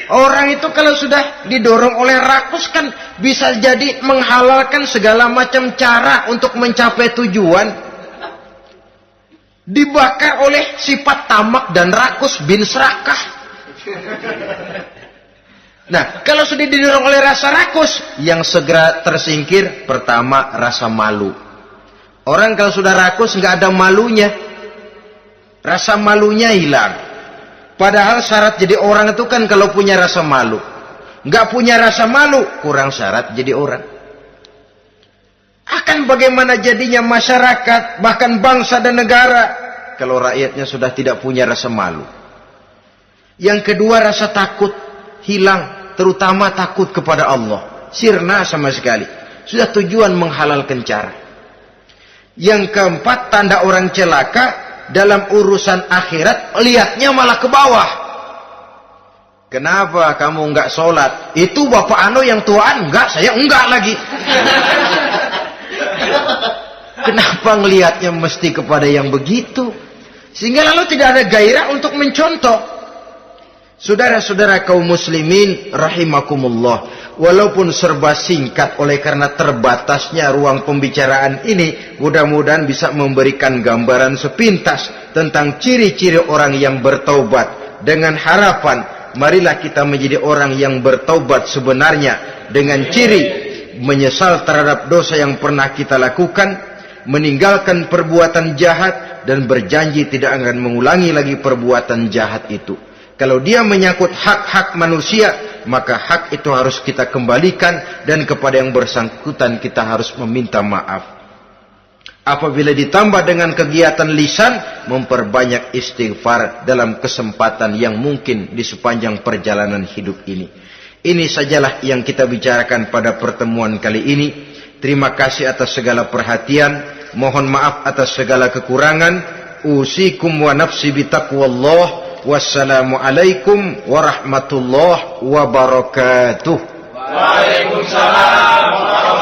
Orang itu kalau sudah didorong oleh rakus kan bisa jadi menghalalkan segala macam cara untuk mencapai tujuan. Dibakar oleh sifat tamak dan rakus bin serakah. Nah, kalau sudah didorong oleh rasa rakus, yang segera tersingkir pertama rasa malu. Orang kalau sudah rakus nggak ada malunya, rasa malunya hilang. Padahal syarat jadi orang itu kan kalau punya rasa malu. Nggak punya rasa malu, kurang syarat jadi orang. Akan bagaimana jadinya masyarakat, bahkan bangsa dan negara, kalau rakyatnya sudah tidak punya rasa malu. Yang kedua, rasa takut hilang, terutama takut kepada Allah. Sirna sama sekali. Sudah tujuan menghalalkan cara. Yang keempat, tanda orang celaka dalam urusan akhirat, lihatnya malah ke bawah. Kenapa kamu enggak sholat? Itu bapak anu yang tuaan, enggak, saya enggak lagi. Kenapa ngelihatnya mesti kepada yang begitu? Sehingga lalu tidak ada gairah untuk mencontoh. Saudara-saudara kaum muslimin rahimakumullah, walaupun serba singkat oleh karena terbatasnya ruang pembicaraan ini, mudah-mudahan bisa memberikan gambaran sepintas tentang ciri-ciri orang yang bertaubat. Dengan harapan, marilah kita menjadi orang yang bertaubat sebenarnya, dengan ciri menyesal terhadap dosa yang pernah kita lakukan, meninggalkan perbuatan jahat, dan berjanji tidak akan mengulangi lagi perbuatan jahat itu. Kalau dia menyangkut hak-hak manusia, maka hak itu harus kita kembalikan, dan kepada yang bersangkutan kita harus meminta maaf. Apabila ditambah dengan kegiatan lisan, memperbanyak istighfar dalam kesempatan yang mungkin di sepanjang perjalanan hidup ini. Ini sajalah yang kita bicarakan pada pertemuan kali ini. Terima kasih atas segala perhatian. Mohon maaf atas segala kekurangan. Usikum wa nafsi bitaqwallah. Wassalamualaikum warahmatullahi wabarakatuh. Waalaikumsalam warahmatullahi wabarakatuh.